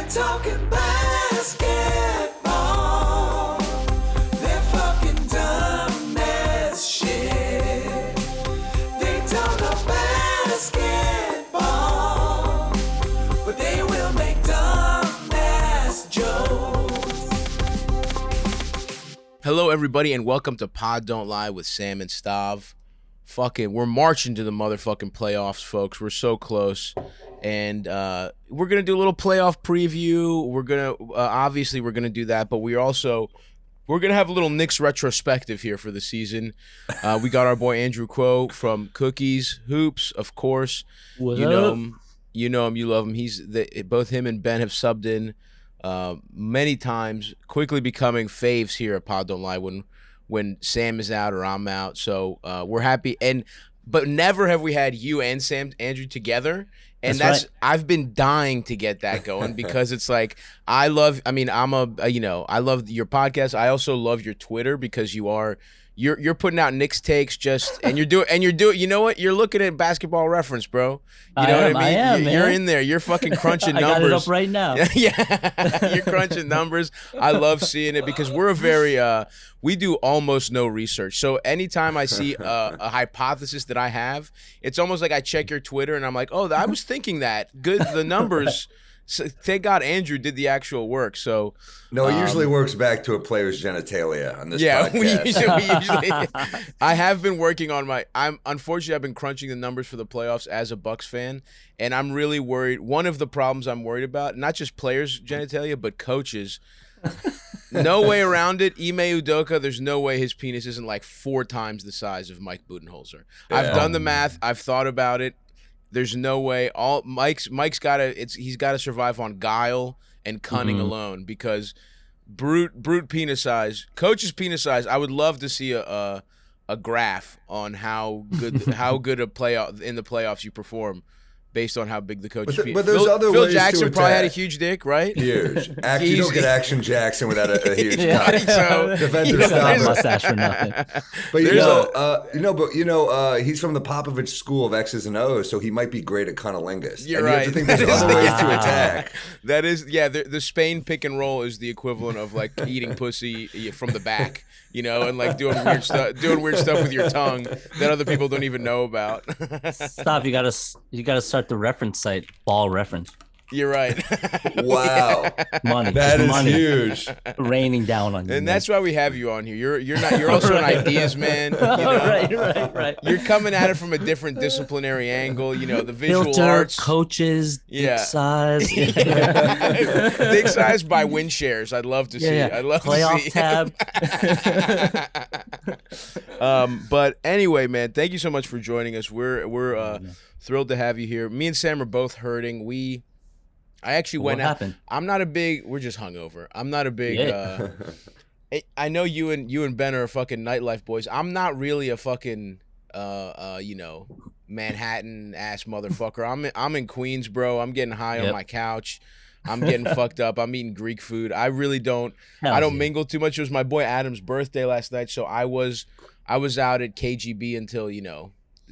They're talking basketball. They're fucking dumb as shit. They don't know basketball, but they will make dumb ass jokes. Hello, everybody, and welcome to Pod Don't Lie with Sam and Stav. We're marching to the motherfucking playoffs, folks. We're so close. And we're going to do a little playoff preview. We're going to, obviously, we're going to do that, but we're going to have a little Knicks retrospective here for the season. We got our boy Andrew Kuo from Cookies Hoops, of course. What you up? know him, you love him. Both him and Ben have subbed in many times, quickly becoming faves here at Pod Don't Lie when Sam is out or I'm out. So we're happy. But never have we had you and Andrew together. And that's right. I've been dying to get that going because it's like I love your podcast. I also love your Twitter because you're putting out Knicks takes and you're doing you know what? You're looking at Basketball Reference, bro. You know what I mean? I am, you're in there. You're fucking crunching numbers. I got it up right now. Yeah. You're crunching numbers. I love seeing it because we're we do almost no research. So anytime I see a hypothesis that I have, it's almost like I check your Twitter and I'm like, oh, I was thinking that. Good, the numbers. So, thank God Andrew did the actual work. So no, it usually works back to a player's genitalia on this podcast. we usually I have been working on unfortunately I've been crunching the numbers for the playoffs as a Bucks fan, and I'm really worried. One of the problems I'm worried about, not just players' genitalia, but coaches. No way around it. Ime Udoka, there's no way his penis isn't like 4 times the size of Mike Budenholzer. Yeah. I've done the math. I've thought about it. There's no way. Mike's he's got to survive on guile and cunning alone because brute penis size, coach's penis size. I would love to see a graph on how good a playoff in the playoffs you perform based on how big the coach is. But there's other Phil ways Jackson to probably attack. had a huge dick, right? Huge. You don't get Action Jackson without a huge yeah, cock. so, Defender stop it. Mustache for nothing. But he's from the Popovich school of X's and O's, so he might be great at cunnilingus. You're and right. You have to think there's other ways to attack. That is, yeah. The Spain pick and roll is the equivalent of like eating pussy from the back, and like doing weird stuff with your tongue that other people don't even know about. Stop! You gotta start the reference site. Ball Reference. You're right. Wow, money. That is money huge. Raining down on you. And that's why we have you on here. You're also an ideas man. Right. You're coming at it from a different disciplinary angle. The visual Filter, arts, coaches, dick size, dick size by win shares. I'd love to see. Yeah. I'd love playoff to see. tab. But anyway, man, thank you so much for joining us. We're thrilled to have you here. Me and Sam are both hurting. I actually went out. Happened? We're just hungover. I'm not a big. I know you and Ben are fucking nightlife boys. I'm not really a fucking Manhattan ass motherfucker. I'm in Queens, bro. I'm getting high on my couch. I'm getting fucked up. I'm eating Greek food. I really don't. I don't mingle too much. It was my boy Adam's birthday last night, so I was out at KGB until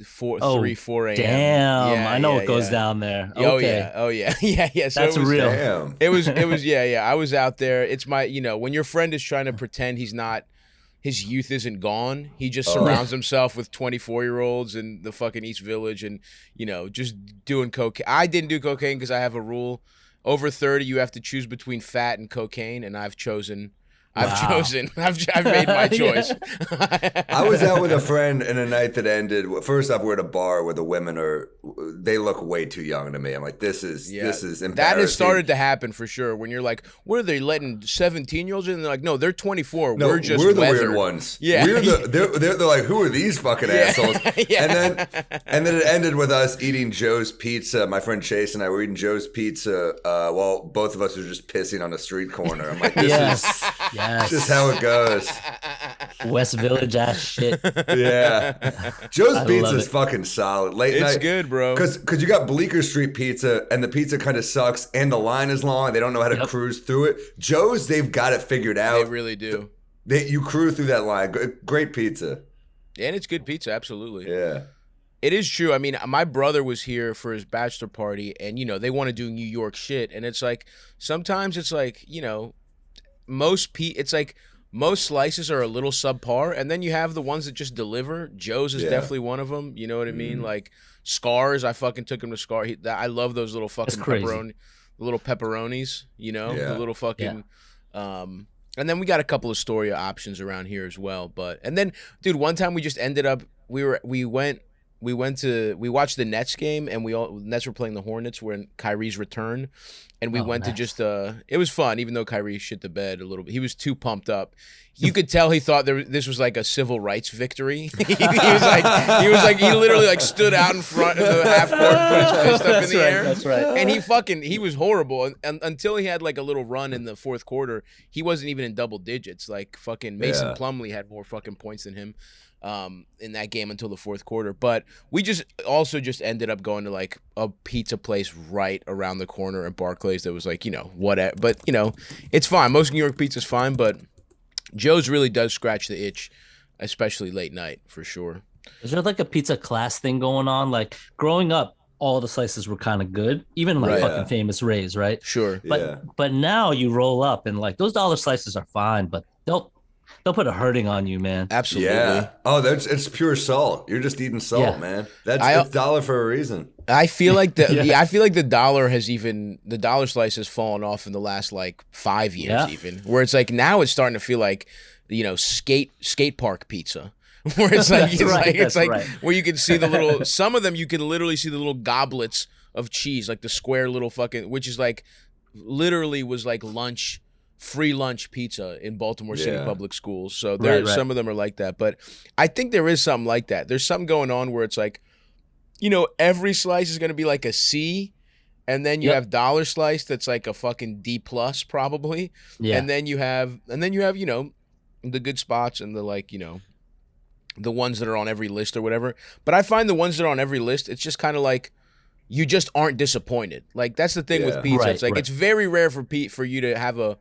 4 a.m. Damn, I know what goes down there. Okay. Oh yeah. So that's real. Damn. It was I was out there. It's my when your friend is trying to pretend his youth isn't gone, he just surrounds himself with 24-year-olds in the fucking East Village and just doing cocaine. I didn't do cocaine because I have a rule: over 30, you have to choose between fat and cocaine, and I've chosen. I've made my choice. I was out with a friend in a night that ended. First off, we're at a bar where the women they look way too young to me. I'm like, this is embarrassing. That has started to happen for sure. When you're like, what are they letting 17-year-olds in? And they're like, no, they're 24. No, we're the weird ones. Yeah. They're like, who are these fucking assholes? Yeah. And then it ended with us eating Joe's Pizza. My friend Chase and I were eating Joe's Pizza while both of us were just pissing on a street corner. I'm like, this is just how it goes. West Village ass shit. Yeah. Joe's Pizza is fucking solid. Late night. It's good, bro. Because you got Bleecker Street Pizza and the pizza kind of sucks and the line is long. They don't know how to cruise through it. Joe's, they've got it figured out. They really do. You cruise through that line. Great pizza. And it's good pizza, absolutely. Yeah. It is true. I mean, my brother was here for his bachelor party, and they want to do New York shit, and it's like sometimes it's like it's like most slices are a little subpar, and then you have the ones that just deliver. Joe's is definitely one of them. You know what I mean? Like Scars, I fucking took him to Scar. I love those little fucking pepperonis. The little fucking. And then we got a couple of Astoria options around here as well. And then, dude, one time we just ended up we watched the Nets game, and Nets were playing the Hornets when Kyrie's return, and we went to just it was fun, even though Kyrie shit the bed a little bit. He was too pumped up. You could tell he thought this was like a civil rights victory. he literally like stood out in front of the half court, put his fist up in the air. That's right. And he was horrible. And until he had like a little run in the fourth quarter, he wasn't even in double digits. Like fucking Mason Plumlee had more fucking points than him in that game until the fourth quarter. But we just ended up going to like a pizza place right around the corner at Barclays that was like, whatever. But, it's fine. Most New York pizza's fine, but Joe's really does scratch the itch, especially late night, for sure. Is there like a pizza class thing going on? Like growing up, all the slices were kind of good, even like fucking Famous Ray's, right? Sure. But now you roll up and like those dollar slices are fine, but they'll put a hurting on you, man. Absolutely. Yeah. Oh, it's pure salt. You're just eating salt, man. It's dollar for a reason. I feel like the dollar slice has fallen off in the last like 5 years, even where it's like now it's starting to feel like skate park pizza. Where it's like where you can see the little some of them you can literally see the little goblets of cheese, like the square little fucking, which is like literally was like free lunch pizza in Baltimore City public schools. So some of them are like that, but I think there is something like that. There's something going on where it's like, every slice is going to be like a C, and then you have dollar slice that's like a fucking D plus probably. Yeah. And then you have the good spots and the like, the ones that are on every list or whatever. But I find the ones that are on every list, it's just kind of like you just aren't disappointed. Like that's the thing with pizza. It's like it's very rare for you to have a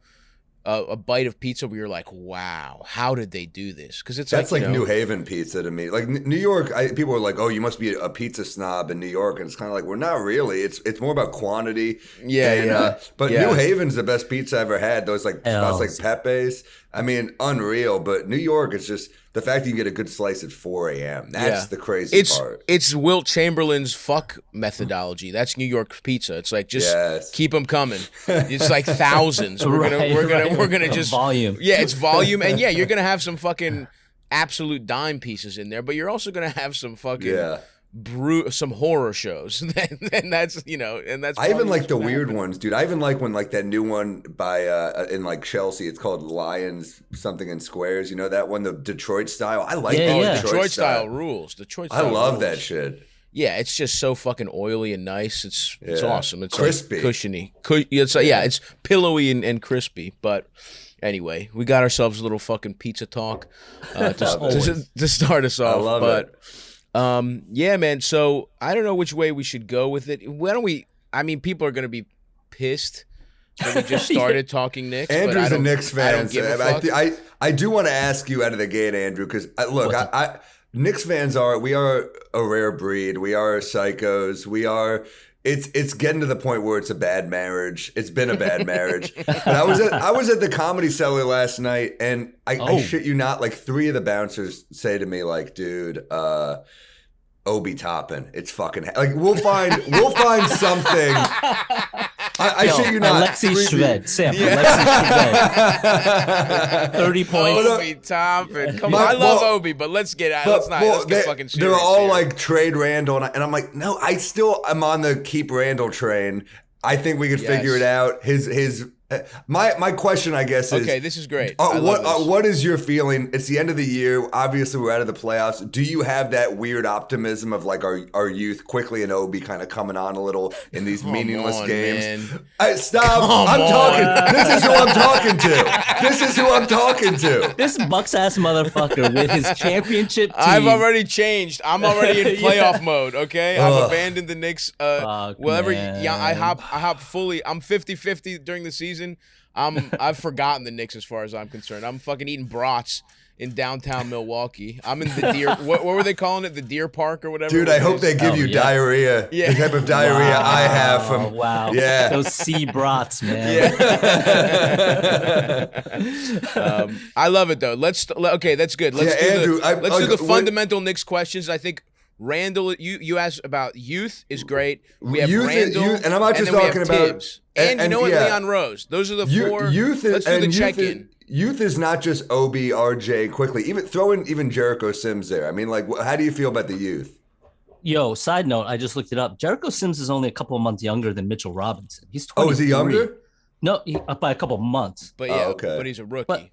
bite of pizza where you're like, wow, how did they do this? Because that's like New Haven pizza to me. Like New York, people are like, oh, you must be a pizza snob in New York, and it's kind of like, we're not really. It's more about quantity. But New Haven's the best pizza I ever had. Those like spots like Pepe's. I mean, unreal. But New York, it's just the fact that you get a good slice at 4 a.m. That's the crazy part. It's Wilt Chamberlain's fuck methodology. That's New York pizza. It's like just keep them coming. It's like thousands. We're gonna just volume. Yeah, it's volume, and you're gonna have some fucking absolute dime pieces in there, but you're also gonna have some fucking some horror shows. and that's and that's. I even like the weird ones, dude. I even like when like that new one by in like Chelsea. It's called Lions something in Squares. You know that one, the Detroit style. I like that. Detroit style rules. Detroit style. I love rules. that shit. Yeah, it's just so fucking oily and nice. It's awesome. It's crispy, like cushiony. It's pillowy and crispy. But anyway, we got ourselves a little fucking pizza talk to start us off. I love it. Yeah, man. So I don't know which way we should go with it. Why don't we? I mean, people are gonna be pissed that we just started talking Knicks. Andrew's a Knicks fan. I don't give a fuck. I do want to ask you out of the gate, Andrew, because look, Knicks fans we are a rare breed. We are psychos. We are. It's getting to the point where it's a bad marriage. It's been a bad marriage. But I was at the Comedy Cellar last night, and I shit you not, like 3 of the bouncers say to me, like, dude, Obi Toppin, it's fucking like we'll find something. I shit you not. Alexi Shved, Sam. Alexi Shved. 30 points. Obi Toppin. Come on, I love Obi, but let's get out. Let's get fucking serious. They're all like trade Randle, and I'm like, no, I'm on the keep Randle train. I think we could figure it out. My question, I guess, is this is great. What is your feeling? It's the end of the year. Obviously, we're out of the playoffs. Do you have that weird optimism of like our youth quickly and Obi kind of coming on a little in these meaningless games? Stop! I'm talking. This is who I'm talking to. This is who I'm talking to. This Bucks ass motherfucker with his championship team. I've already changed. I'm already in playoff mode. Okay, I've abandoned the Knicks. I hop fully. I'm 50-50 during the season. season, I've forgotten the Knicks as far as I'm concerned. I'm fucking eating brats in downtown Milwaukee. I'm in the deer. What were they calling it? The deer park or whatever. Dude, I hope they give you diarrhea. Yeah. The type of diarrhea I have from. Wow. Yeah. Those sea brats, man. Yeah. I love it though. Okay, that's good. Let's do the fundamental Knicks questions. I think Randle, you asked about youth is great. We have Randle, and I'm not just talking about Tibbs. And you know what, Leon Rose. Those are the four. Let's do the check-in. Youth is not just Obi, RJ, quickly. Even throw in even Jericho Sims there. I mean, like, how do you feel about the youth? Yo, side note, I just looked it up. Jericho Sims is only a couple of months younger than Mitchell Robinson. He's 23. Oh, is he younger? No, by a couple of months. But yeah, but he's a rookie.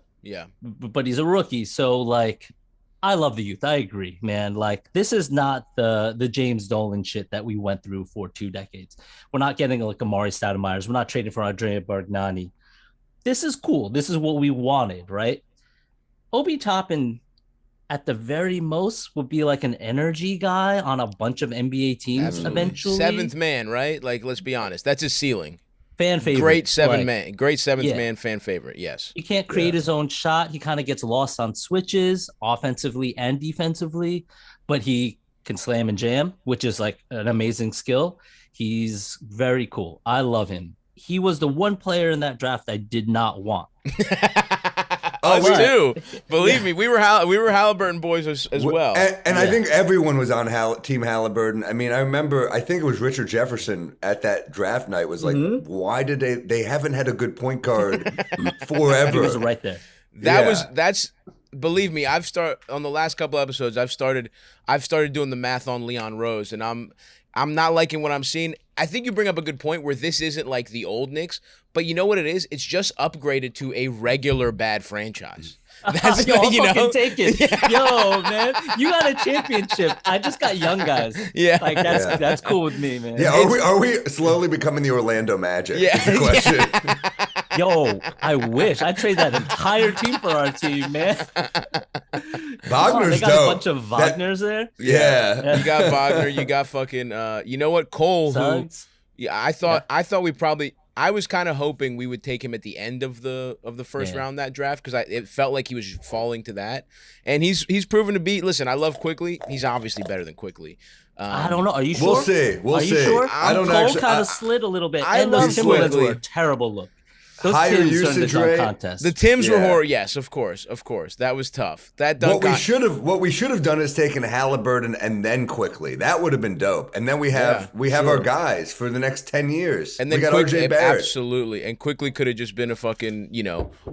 But he's a rookie. So, like, I love the youth. I agree, man. Like, this is not the James Dolan shit that we went through for 2 decades. We're not getting like Amari Stoudemire. We're not trading for Andrea Bargnani. This is cool. This is what we wanted, right? Obi Toppin, at the very most, would be like an energy guy on a bunch of NBA teams eventually. 7th man, right? Like, let's be honest. That's his ceiling. Fan favorite. Great 7th man fan favorite, yes. He can't create his own shot. He kind of gets lost on switches, offensively and defensively, but he can slam and jam, which is like an amazing skill. He's very cool. I love him. He was the one player in that draft I did not want. Us too. Believe me, we were Halliburton boys as well. And I think everyone was on Team Halliburton. I mean, I think it was Richard Jefferson at that draft night was like, why did they haven't had a good point guard forever? He was right there. That's believe me, on the last couple episodes, I've started doing the math on Leon Rose, and I'm not liking what I'm seeing. I think you bring up a good point where this isn't like the old Knicks, but you know what it is? It's just upgraded to a regular bad franchise. That's Yo, I'll fucking take it. Yeah. Yo, man, you got a championship. I just got young guys. Yeah, like that's cool with me, man. Yeah, are we slowly becoming the Orlando Magic? Yeah, is the question. Yo, I wish I'd trade that entire team for our team, man. Wagner's they got dope. A bunch of Wagners there. Yeah. You got Wagner. You got fucking. You know what, Cole? Suggs. I thought we probably. I was kind of hoping we would take him at the end of the first round that draft because it felt like he was falling to that, and he's proven to be. Listen, I love Quickly. He's obviously better than Quickly. I don't know. Are you sure? We'll see. Are you sure? I don't Cole actually. kind of slid a little bit. I and love those Timberlands Quickly. were a terrible look. Those Higher Tims usage turned into a rate. contest. The Tims were horrible. Yes, of course. That was tough. What we should have done is taken Halliburton and then Quickly. That would have been dope. And then we have our guys for the next 10 years. And then we got RJ Barrett. Absolutely. And Quickly could have just been a fucking,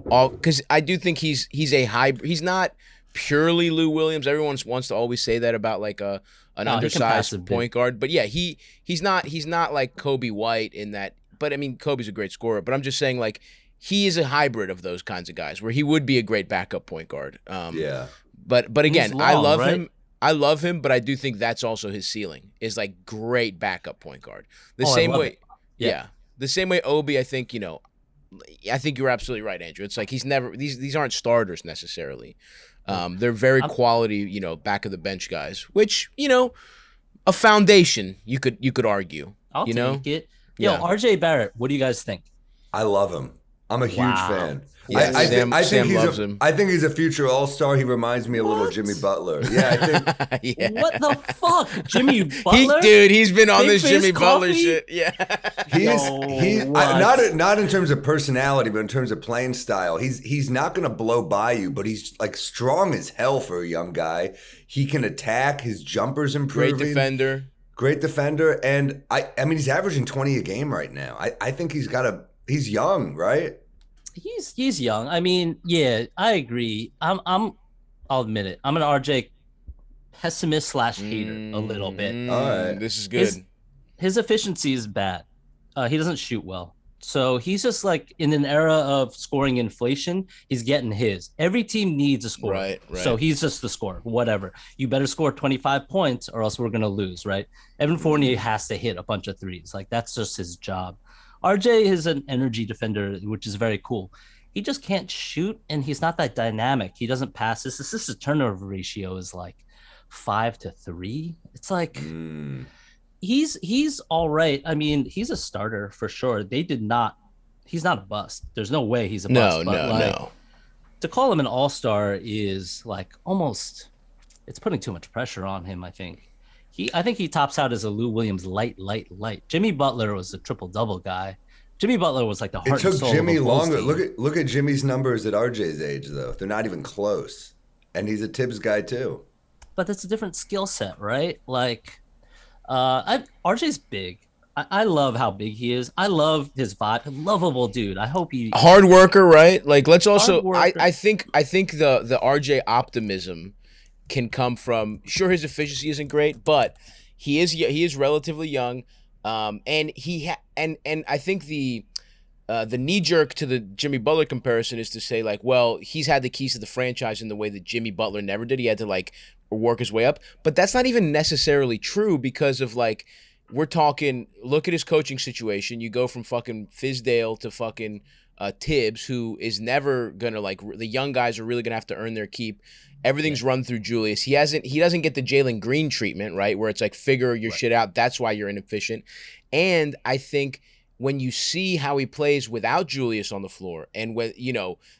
all because I do think he's a hybrid. He's not purely Lou Williams. Everyone wants to always say that about like an undersized point guard. But yeah, he's not like Kobe White in that. But I mean, Kobe's a great scorer. But I'm just saying, like, he is a hybrid of those kinds of guys, where he would be a great backup point guard. But again, I love him. I love him, but I do think that's also his ceiling. Is like great backup point guard. The same way, the same way Obi. I think I think you're absolutely right, Andrew. It's like he's never these aren't starters necessarily. They're very quality, back of the bench guys, which a foundation you could argue. I'll take it. Yo, RJ Barrett, what do you guys think? I love him. I'm a huge fan. Yeah, Sam loves him. I think he's a future All-Star. He reminds me a little Jimmy Butler. Yeah, I think. What the fuck, Jimmy Butler? He's been on this Jimmy Butler shit. Yeah, not in terms of personality, but in terms of playing style. He's not going to blow by you, but he's like strong as hell for a young guy. He can attack. His jumper's improving. Great defender, and I mean he's averaging 20 a game right now. I think he's young, right? He's young. I mean, yeah, I agree. I'll admit it. I'm an RJ pessimist / hater a little bit. All right, this is good. His efficiency is bad. He doesn't shoot well. So he's just like in an era of scoring inflation, he's getting his. Every team needs a scorer. Right. So he's just the scorer, whatever. You better score 25 points or else we're going to lose, right? Evan Fournier has to hit a bunch of threes. Like that's just his job. RJ is an energy defender, which is very cool. He just can't shoot and he's not that dynamic. He doesn't pass. His assist to turnover ratio is like 5-3. It's like... He's all right. I mean, he's a starter for sure. They did not he's not a bust. There's no way he's a bust. No. To call him an all-star is like almost, it's putting too much pressure on him. I think he tops out as a Lou Williams light. Jimmy Butler was a triple-double guy. Jimmy Butler was like the heart It and took soul Jimmy of a Bulls longer. team. Look at Jimmy's numbers at RJ's age, though. They're not even close. And he's a Tibbs guy, too. But it's a different skill set, right? Like, RJ's big. I love how big he is. I love his vibe. Lovable dude. I hope he hard worker, right? Like, let's also. I think the RJ optimism can come from, sure, his efficiency isn't great, but he is relatively young, and I think the knee jerk to the Jimmy Butler comparison is to say, like, well, he's had the keys to the franchise in the way that Jimmy Butler never did. He had to like work his way up, but that's not even necessarily true because of like. We're talking, look at his coaching situation. You go from fucking Fizdale to fucking Tibbs, who is never going to, like, the young guys are really going to have to earn their keep. Everything's run through Julius. He doesn't get the Jalen Green treatment, right, where it's like, figure your shit out. That's why you're inefficient. And I think when you see how he plays without Julius on the floor, and when,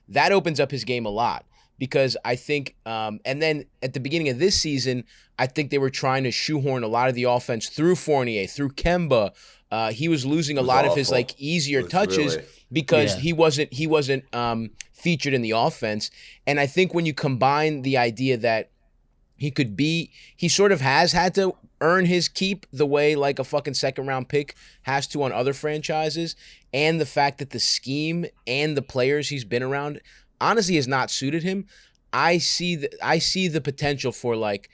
that opens up his game a lot. Because I think, and then at the beginning of this season, I think they were trying to shoehorn a lot of the offense through Fournier, through Kemba. He was losing a lot of his like easier touches because he wasn't featured in the offense. And I think when you combine the idea that he sort of has had to earn his keep the way like a fucking second round pick has to on other franchises, and the fact that the scheme and the players he's been around honestly has not suited him. I see the potential for like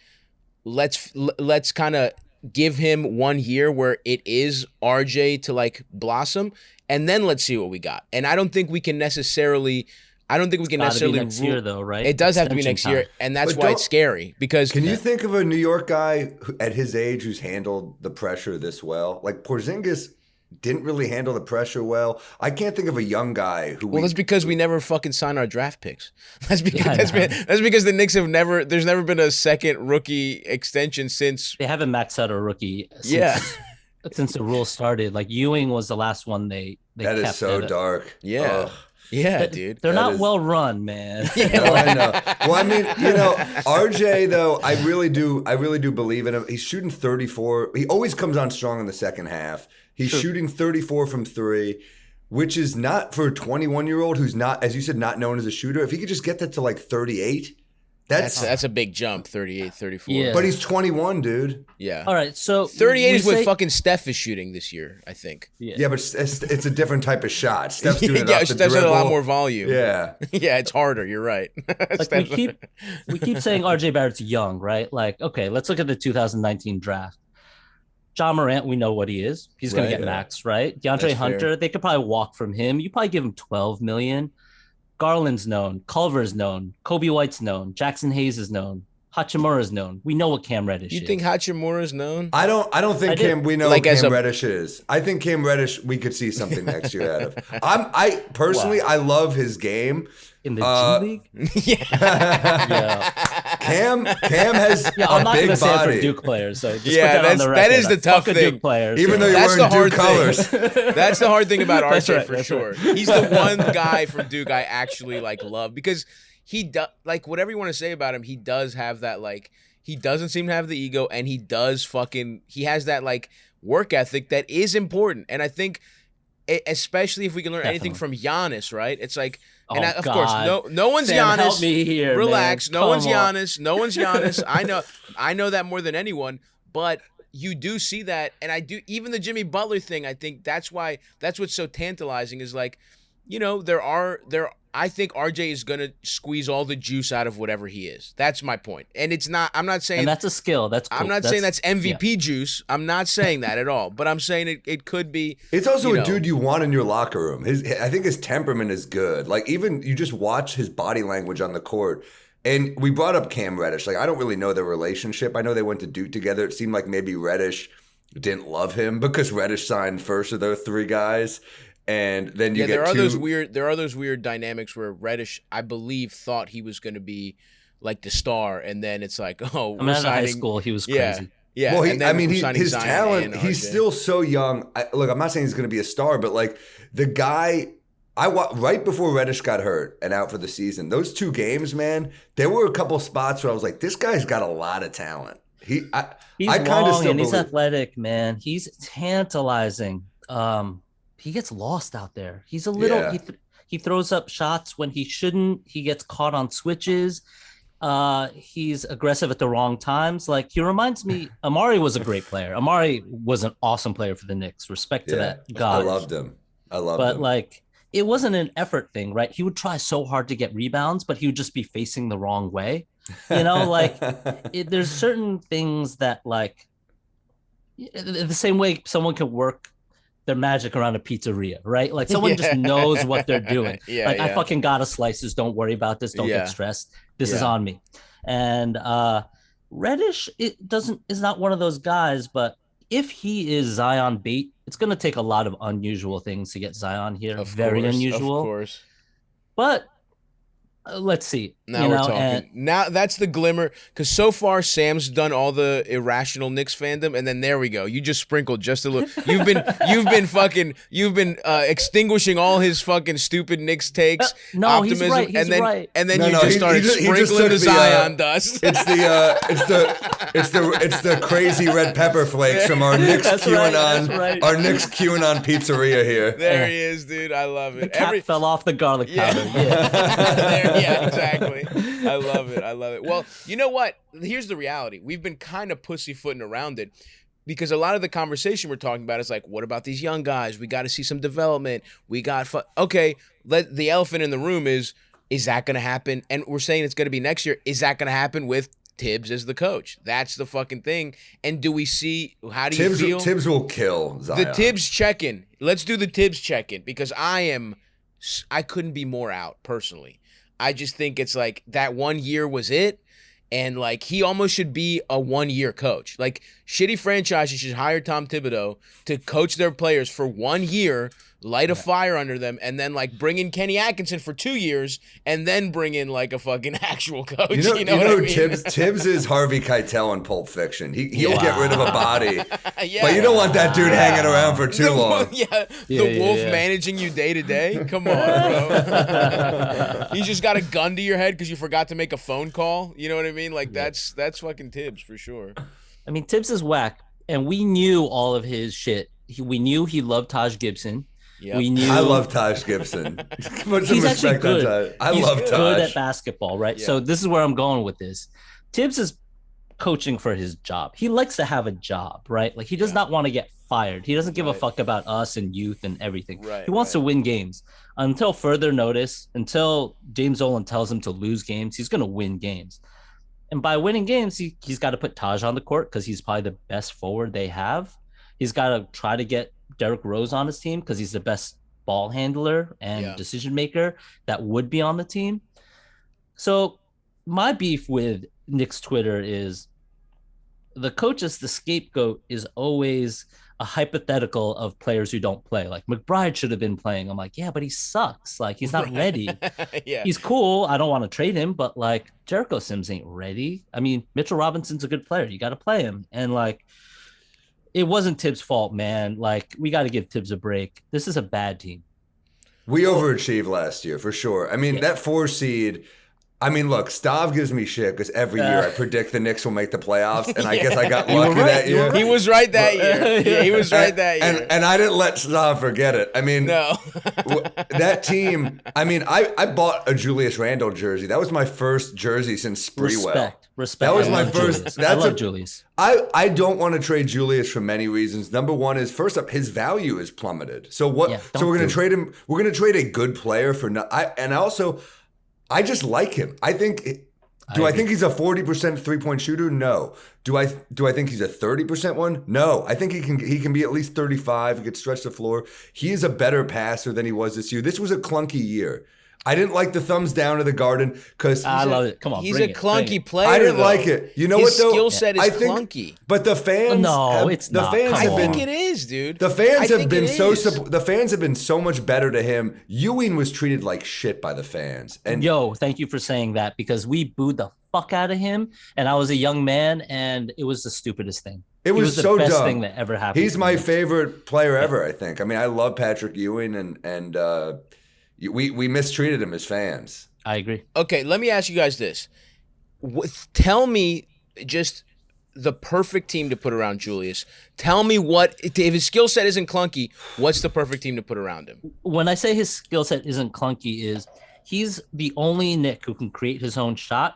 let's kind of give him 1 year where it is RJ to like blossom, and then let's see what we got. And I don't think we can necessarily next year though, right? It does have to be next year, and that's why it's scary. Because can you think of a New York guy at his age who's handled the pressure this well? Like Porzingis didn't really handle the pressure well. I can't think of a young guy who. Well, that's because we never fucking sign our draft picks. That's because that's because the Knicks have never. There's never been a second rookie extension since they haven't maxed out a rookie. Since the rule started, like Ewing was the last one they that kept is so dark. Yeah. Ugh. Yeah, dude. They're not well run, man. No, I know. Well, I mean, RJ though, I really do believe in him. He's shooting 34. He always comes on strong in the second half. He's shooting 34 from three, which is not for a 21-year-old who's not, as you said, not known as a shooter. If he could just get that to like 38, that's a big jump, 38, 34. Yeah. But he's 21, dude. Yeah. All right, so 38 is what fucking Steph is shooting this year, I think. Yeah, but it's a different type of shot. Steph's doing it off the Steph's dribble. a lot more volume. Yeah. Yeah, it's harder. You're right. Like we keep saying RJ Barrett's young, right? Like, okay, let's look at the 2019 draft. John Morant, we know what he is. He's going to get max, right? DeAndre That's Hunter, fair. they could probably walk from him. You probably give him $12 million. Garland's known. Culver's known. Kobe White's known. Jackson Hayes is known. Hachimura's known. We know what Cam Reddish is. You think Hachimura's known? I don't think we know like what Cam Reddish is. I think Cam Reddish we could see something next year out of. I personally I love his game. In the G League? Yeah. Cam has I'm a not big going to say it body. for Duke players. So just Yeah, put that on the record. that is the tough Fuck a thing. Duke players. Even though you're That's wearing the hard Duke colors. That's the hard thing about That's RJ right, for that's sure. right. He's the one guy from Duke I actually like love because he does like whatever you want to say about him. He does have that like he doesn't seem to have the ego, and he has that like work ethic that is important. And I think especially if we can learn anything from Giannis, right? It's like, of course, no one's Sam, Giannis. help me here, Relax, man. no one's Come on. Giannis. No one's Giannis. I know that more than anyone. But you do see that, and I do. Even the Jimmy Butler thing, I think that's what's so tantalizing is like, I think RJ is gonna squeeze all the juice out of whatever he is. That's my point. And it's not. I'm not saying. And that's a skill. That's cool. I'm not saying that's MVP juice. I'm not saying that at all. But I'm saying it could be. It's also a dude you want in your locker room. I think his temperament is good. Like even you just watch his body language on the court. And we brought up Cam Reddish. Like I don't really know their relationship. I know they went to Duke together. It seemed like maybe Reddish didn't love him because Reddish signed first of those three guys. And then you get there are those weird dynamics where Reddish, I believe, thought he was going to be like the star, and then it's like, oh, I mean, out of high school, he was crazy. Yeah. Well, his talent, he's still so young. Look, I'm not saying he's going to be a star, but like the guy Right before Reddish got hurt and out for the season, those 2 games, man, there were a couple spots where I was like, this guy's got a lot of talent. He's I kind of long still and he's believe. athletic, man. He's tantalizing. He gets lost out there. He's a little. Yeah. He throws up shots when he shouldn't. He gets caught on switches. He's aggressive at the wrong times. Like, he reminds me, Amari was a great player. Amari was an awesome player for the Knicks. Respect to that guy. I loved him. But like, it wasn't an effort thing, right? He would try so hard to get rebounds, but he would just be facing the wrong way. You know, like there's certain things that, like, the same way someone can work their magic around a pizzeria, right? Like, someone just knows what they're doing. I fucking got a slices. Don't worry about this. Don't get stressed. This is on me. And Reddish is not one of those guys, but if he is Zion bait, it's going to take a lot of unusual things to get Zion here. Very unusual. Of course. But let's see. Now we're talking. Now that's the glimmer, because so far Sam's done all the irrational Knicks fandom, and then there we go. You just sprinkled just a little. You've been extinguishing all his fucking stupid Knicks takes, optimism, he's right. He's and then right. and then you just started sprinkling the Zion dust. It's the crazy red pepper flakes from our Knicks QAnon, our Knicks QAnon pizzeria here. There he is, dude. I love it. The cap fell off the garlic powder. Yeah, exactly. I love it. Well, you know what? Here's the reality. We've been kind of pussyfooting around it because a lot of the conversation we're talking about is like, what about these young guys? We got to see some development. We got okay. The elephant in the room is that going to happen? And we're saying it's going to be next year. Is that going to happen with Tibbs as the coach? That's the fucking thing. And do we see? How do you feel? Tibbs will kill Zion. The Tibbs check-in. Let's do the Tibbs check-in, because I couldn't be more out personally. I just think it's like that 1 year was it. And like, he almost should be a 1 year coach. Like, shitty franchises should hire Tom Thibodeau to coach their players for 1 year, light a fire under them, and then like bring in Kenny Atkinson for 2 years, and then bring in like a fucking actual coach. You know what I mean? Tibbs is Harvey Keitel in Pulp Fiction. He'll get rid of a body, but you don't want that dude hanging around for too long. The wolf managing you day to day. Come on, bro. You just got a gun to your head because you forgot to make a phone call. You know what I mean? Like, that's fucking Tibbs for sure. I mean, Tibbs is whack, and we knew all of his shit. We knew he loved Taj Gibson. Yep. We knew. I love Taj Gibson. Put some respect on Taj. I love Taj. He's good at basketball, right? Yeah. So this is where I'm going with this. Tibbs is coaching for his job. He likes to have a job, right? Like, he does not want to get fired. He doesn't give a fuck about us and youth and everything. He wants to win games. Until further notice, until James Dolan tells him to lose games, he's going to win games. And by winning games, he's got to put Taj on the court because he's probably the best forward they have. He's got to try to get Derrick Rose on his team because he's the best ball handler and decision maker that would be on the team. So my beef with Knicks Twitter is the coach as the scapegoat is always a hypothetical of players who don't play. Like, McBride should have been playing. I'm like, yeah, but he sucks. Like, he's not ready. He's cool. I don't want to trade him, but like, Jericho Sims ain't ready. I mean, Mitchell Robinson's a good player. You got to play him. And like, it wasn't Tibbs' fault, man. Like, we got to give Tibbs a break. This is a bad team. We overachieved last year, for sure. I mean, that 4 seed, I mean, look, Stav gives me shit because every year I predict the Knicks will make the playoffs, and I guess I got lucky that year. He was right that year. Yeah, he was right that year. And I didn't let Stav forget it. I mean, that team, I mean, I bought a Julius Randle jersey. That was my first jersey since Sprewell. Respect. That was my first. I love Julius. I don't want to trade Julius for many reasons. Number one is, first up, his value is plummeted. So what? So we're going to trade him. We're going to trade a good player for. I just like him. I think. I think he's a 40% 3-point shooter? No. Do I think he's a 30% one? No. I think he can be at least 35. He could stretch the floor. He is a better passer than he was this year. This was a clunky year. I didn't like the thumbs down to the Garden because I love it. Come on, he's a clunky player. I didn't like it. You know what though? His skill set is clunky. But the fans, it's not. I think it is, dude. The fans have been the fans have been so much better to him. Ewing was treated like shit by the fans. And thank you for saying that, because we booed the fuck out of him, and I was a young man, and it was the stupidest thing. It was the so best dumb. thing that ever happened. He's my favorite player ever, I think. I mean, I love Patrick Ewing, and We mistreated him as fans. I agree. Okay, let me ask you guys this. Tell me just the perfect team to put around Julius. Tell me if his skill set isn't clunky, what's the perfect team to put around him? When I say his skill set isn't clunky, is he's the only Knick who can create his own shot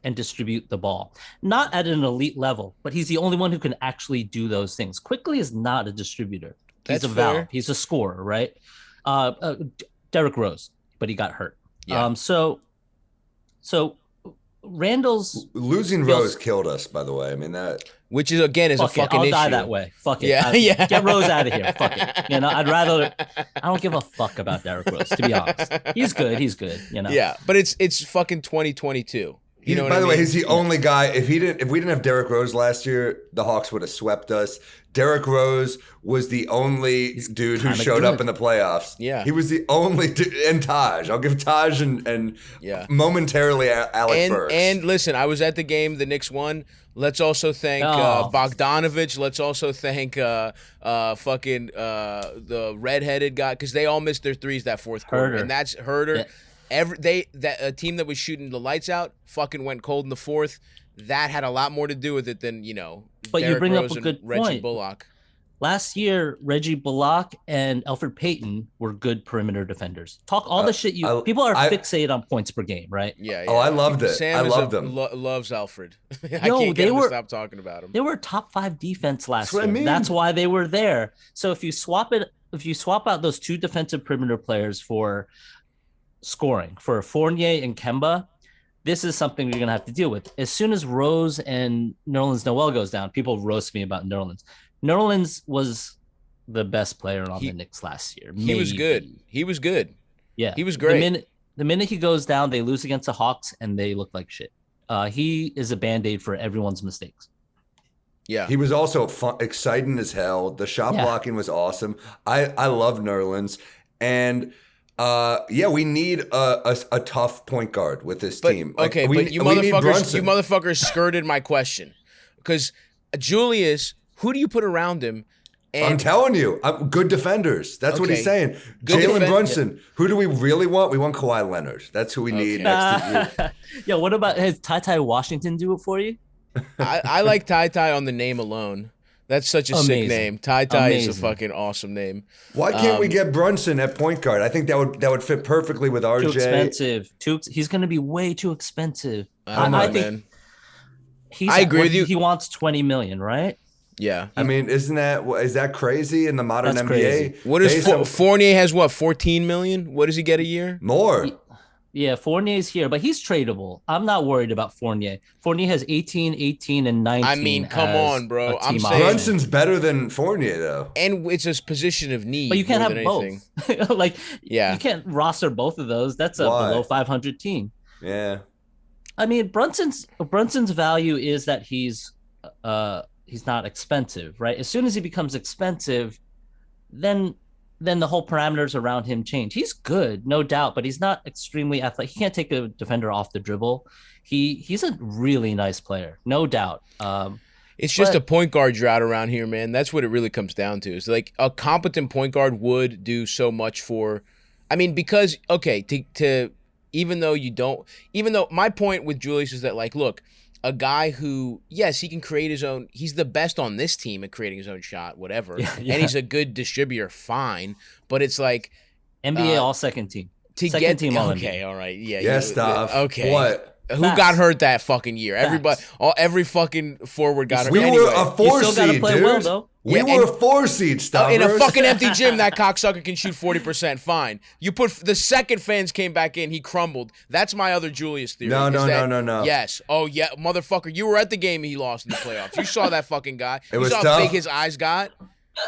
and distribute the ball. Not at an elite level, but he's the only one who can actually do those things. Quickly is not a distributor. He's That's a fair. valve. He's a scorer, right? Derrick Rose, but he got hurt. Yeah. So Randle's Losing Rose killed us, by the way. I mean that. Which is again is a fuck it. fucking I'll issue. die that way. Fuck it. Yeah, yeah. Get Rose out of here. Fuck it. You know, I'd rather. I don't give a fuck about Derrick Rose, to be honest. He's good. He's good. You know. Yeah, but it's fucking 2022. You know what By I the way, mean? he's the only guy. If we didn't have Derrick Rose last year, the Hawks would have swept us. Derrick Rose was the only dude who kinda showed up good. in the playoffs. Yeah. He was the only dude, and Taj. I'll give Taj and Yeah. momentarily Alec Burks. And listen, I was at the game. The Knicks won. Let's also thank Oh. Bogdanovich. Let's also thank the redheaded guy, because they all missed their threes that fourth quarter, Herter. and that's Herter. Yeah. A team that was shooting the lights out fucking went cold in the fourth. That had a lot more to do with it than But you Derrick bring up Rose a and good Reggie point. Bullock. Last year, Reggie Bullock and Alfred Payton were good perimeter defenders. Talk all the shit people are fixated on points per game, right? Yeah, yeah. Oh, I loved it. Sam I loved him. Loves Alfred. I Yo, can't get they him were- to stop talking about him. They were top 5 defense last That's what I year. mean. That's why they were there. So if you swap out those 2 defensive perimeter players for scoring, for Fournier and Kemba, this is something you're gonna have to deal with. As soon as Rose and Nerlens Noel goes down, people roast me about Nerlens. Nerlens was the best player on the Knicks last year. He was good. He was good. Yeah, He was great. The minute he goes down, they lose against the Hawks and they look like shit. He is a band-aid for everyone's mistakes. Yeah. He was also fun, exciting as hell. The shot blocking was awesome. I love Nerlens. And we need a tough point guard with this team. But you we need Brunson. motherfuckers skirted my question. Because Julius, who do you put around him? And I'm telling you, good defenders. That's what he's Okay. saying. Good Jalen Brunson. Who do we really want? We want Kawhi Leonard. That's who we need next to you. Yeah, what about has Ty Washington do it for you? I like Ty Ty on the name alone. That's such a sick Amazing. name. Ty Ty is a Amazing. fucking awesome name. Why can't we get Brunson at point guard? I think that would fit perfectly with RJ. Too expensive. He's going to be way too expensive. I don't know, I think man. I agree with you. He wants 20 million, right? Yeah. I mean, is that crazy in the modern That's NBA? crazy. What is Based on- Fournier has what, 14 million? What does he get a year? more? Yeah, Fournier's here, but he's tradable. I'm not worried about Fournier. Fournier has 18, 18, and 19. I mean, come as on, bro. a I'm team saying- option. Brunson's better than Fournier though. And it's a position of need. But you can't more have than both. anything. Like, Yeah. you can't roster both of those. That's a Why? below 500 team. Yeah. I mean, Brunson's value is that he's not expensive, right? As soon as he becomes expensive, then the whole parameters around him change. He's good, no doubt, but he's not extremely athletic. He can't take a defender off the dribble. He's a really nice player, no doubt. It's just But- a point guard drought around here, man. That's what it really comes down to. It's like a competent point guard would do so much for. I mean, because even though my point with Julius is that, like, look, a guy who, yes, he can create his own. He's the best on this team at creating his own shot, whatever. Yeah. And he's a good distributor, fine. But it's like NBA all second team. to Second get team all okay, all right, yeah, Yes, Stav. okay. What? Who Facts. got hurt that fucking year? Everybody, Facts. every fucking forward got hurt. We anyway. were a You 4 still gotta seed, play dude. well, though. We Yeah, were and- a 4 seed, Stavros. in a fucking empty gym, that cocksucker can shoot 40%. Fine. You put the second fans came back in, he crumbled. That's my other Julius theory. No, is no, that- no, no, no. Yes. Oh yeah, motherfucker. You were at the game he lost in the playoffs. You saw that fucking guy. It You was saw how tough. big his eyes got.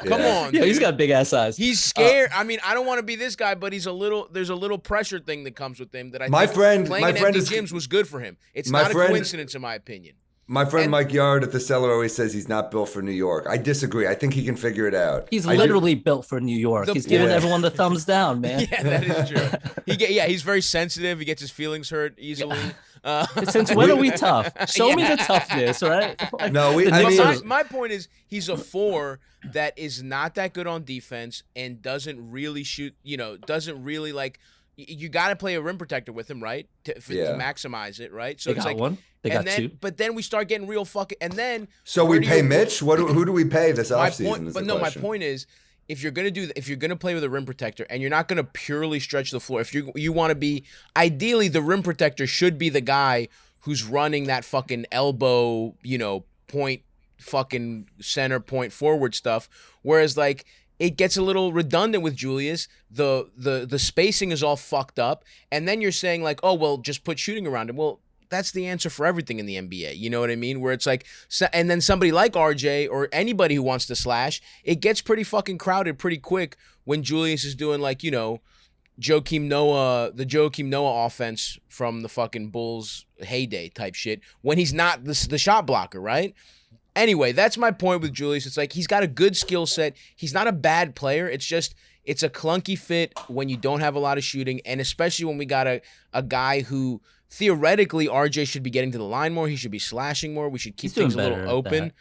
Come Yeah. on, Yeah, he's dude. got big ass eyes. He's scared. I mean, I don't want to be this guy, but there's a little pressure thing that comes with him that I My think friend- playing my in friend empty is- gyms was good for him. It's My not a friend- coincidence, in my opinion. My friend And- Mike Yard at the Cellar always says he's not built for New York. I disagree. I think he can figure it out. He's I do- literally built for New York. The- He's giving Yeah. everyone the thumbs down, man. Yeah, that is true. He's very sensitive. He gets his feelings hurt easily. Since when are we tough? Show me the toughness, right? Like, No, the I Knicks mean- are- my point is he's a 4 that is not that good on defense and doesn't really shoot, doesn't really you got to play a rim protector with him, right? To maximize it, right? So They it's got like one. They got two. But then we start getting real fucking. And then So we pay Mitch. Who do we pay this offseason? My point is, if you're gonna play with a rim protector and you're not gonna purely stretch the floor, if you want to be, ideally the rim protector should be the guy who's running that fucking elbow, point fucking center point forward stuff. Whereas like it gets a little redundant with Julius. The spacing is all fucked up, and then you're saying like, oh well, just put shooting around him. Well, that's the answer for everything in the NBA. You know what I mean? Where it's like, and then somebody like RJ or anybody who wants to slash, it gets pretty fucking crowded pretty quick when Julius is doing like, the Joakim Noah offense from the fucking Bulls heyday type shit when he's not the shot blocker, right? Anyway, that's my point with Julius. It's like he's got a good skill set. He's not a bad player. It's just it's a clunky fit when you don't have a lot of shooting, and especially when we got a guy who theoretically RJ should be getting to the line more. He should be slashing more. We should keep things a little open.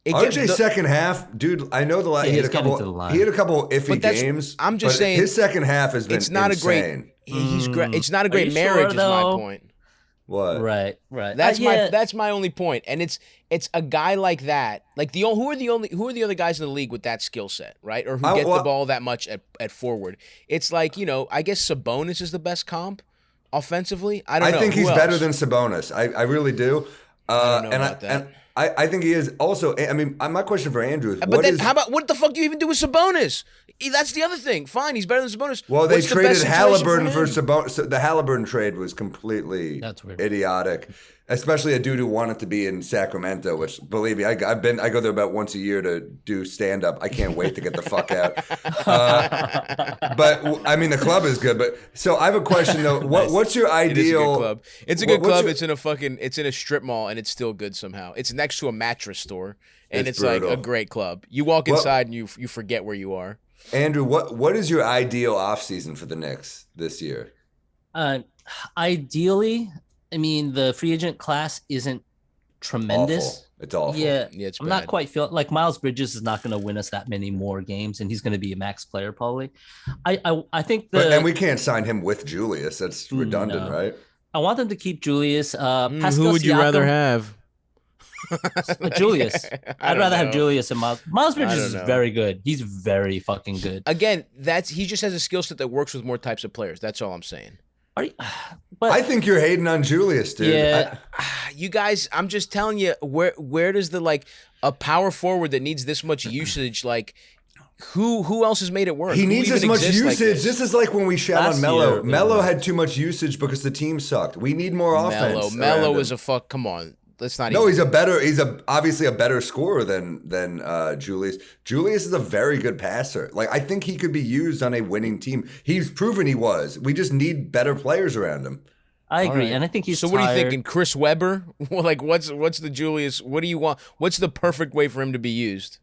RJ's second half, dude. I know he had a couple iffy games. I'm just saying his second half has been insane. It's not a great marriage. Is my point. What? Right. That's my only point, and it's a guy like that. Like who are the other guys in the league with that skill set, right? Or who get the ball that much at forward? It's like I guess Sabonis is the best comp offensively. I don't know. I think he's better than Sabonis. I really do. I don't know about that. I think he is also. I mean, my question for Andrew is, how about what the fuck do you even do with Sabonis? That's the other thing. Fine, he's better than Sabonis. Well, they traded Halliburton for Sabonis. So the Halliburton trade was completely idiotic, especially a dude who wanted to be in Sacramento. Which, believe me, I go there about once a year to do stand up. I can't wait to get the fuck out. But I mean, the club is good. But so I have a question though. What's your ideal? It's a good club. It's in a strip mall, and it's still good somehow. It's next to a mattress store, and it's like a great club. You walk inside and you forget where you are. Andrew, what is your ideal offseason for the Knicks this year? Ideally, I mean, the free agent class isn't tremendous. Awful. It's awful. Yeah, it's I'm bad. not quite feeling like Miles Bridges is not going to win us that many more games, and he's going to be a max player probably. I think and we can't sign him with Julius. That's redundant, right? I want them to keep Julius. Who would you rather have? Julius. I'd rather have Julius and Miles. Miles Bridges is very good. He's very fucking good. Again, he just has a skill set that works with more types of players. That's all I'm saying. I think you're hating on Julius, dude. Yeah. You guys, I'm just telling you, where does a power forward that needs this much usage, like who else has made it work? He needs as much usage. Like this is like when we shout on Melo. Melo had too much usage because the team sucked. We need more offense. Melo is come on. Let's not. No, he's obviously a better scorer than Julius. Julius is a very good passer. Like I think he could be used on a winning team. He's proven he was. We just need better players around him. I agree, and I think he's. So what are you thinking, Chris Webber? Well, like what's the Julius? What do you want? What's the perfect way for him to be used?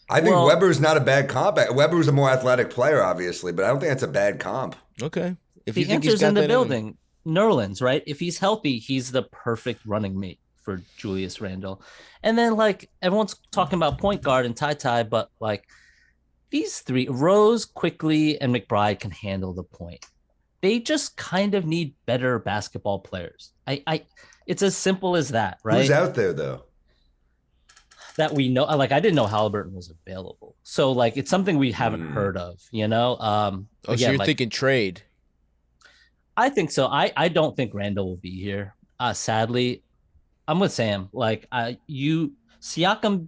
I think Webber's not a bad comp. Webber's a more athletic player, obviously, but I don't think that's a bad comp. Okay, if he enters in the building, Nerlens, right? If he's healthy, he's the perfect running mate for Julius Randle. And then like everyone's talking about point guard and Ty, but like these three, Rose, Quickly, and McBride can handle the point. They just kind of need better basketball players. It's as simple as that, right? Who's out there though? That we know, like I didn't know Halliburton was available. So like it's something we haven't heard of, so you're thinking trade. I think so. I don't think Randle will be here. Sadly. I'm with Sam. Like Siakam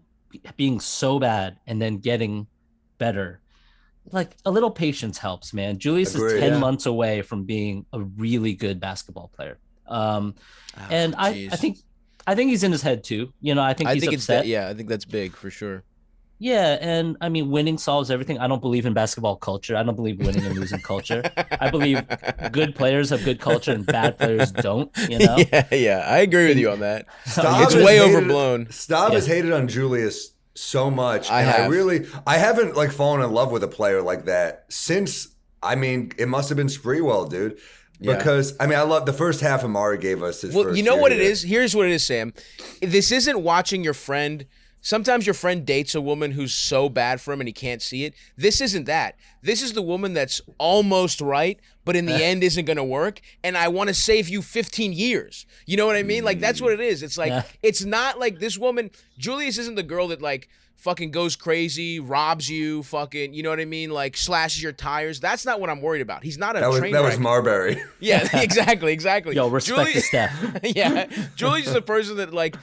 being so bad and then getting better. Like a little patience helps, man. Julius is 10 months away from being a really good basketball player. And I think he's in his head too. I think he's upset. I think that's big for sure. Yeah, and I mean, winning solves everything. I don't believe in basketball culture. I don't believe winning and losing culture. I believe good players have good culture and bad players don't, Yeah, I agree with you on that. It's way overblown. Stav has hated on Julius so much. I haven't like fallen in love with a player like that since, it must have been Spreewell, dude. Because, I love the first half Amari gave us his first you know what year. it is? Here's what it is, Sam. This isn't watching your friend sometimes your friend dates a woman who's so bad for him and he can't see it. This isn't that. This is the woman that's almost right, but in the end isn't going to work. And I want to save you 15 years. You know what I mean? Like, that's what it is. It's like, it's not like this woman, Julius isn't the girl that like fucking goes crazy, robs you, fucking, you know what I mean? Like slashes your tires. That's not what I'm worried about. He's not a train That wreck. was Marbury. Yeah, exactly. Yo, respect the staff. Yeah. Julius is the person that like,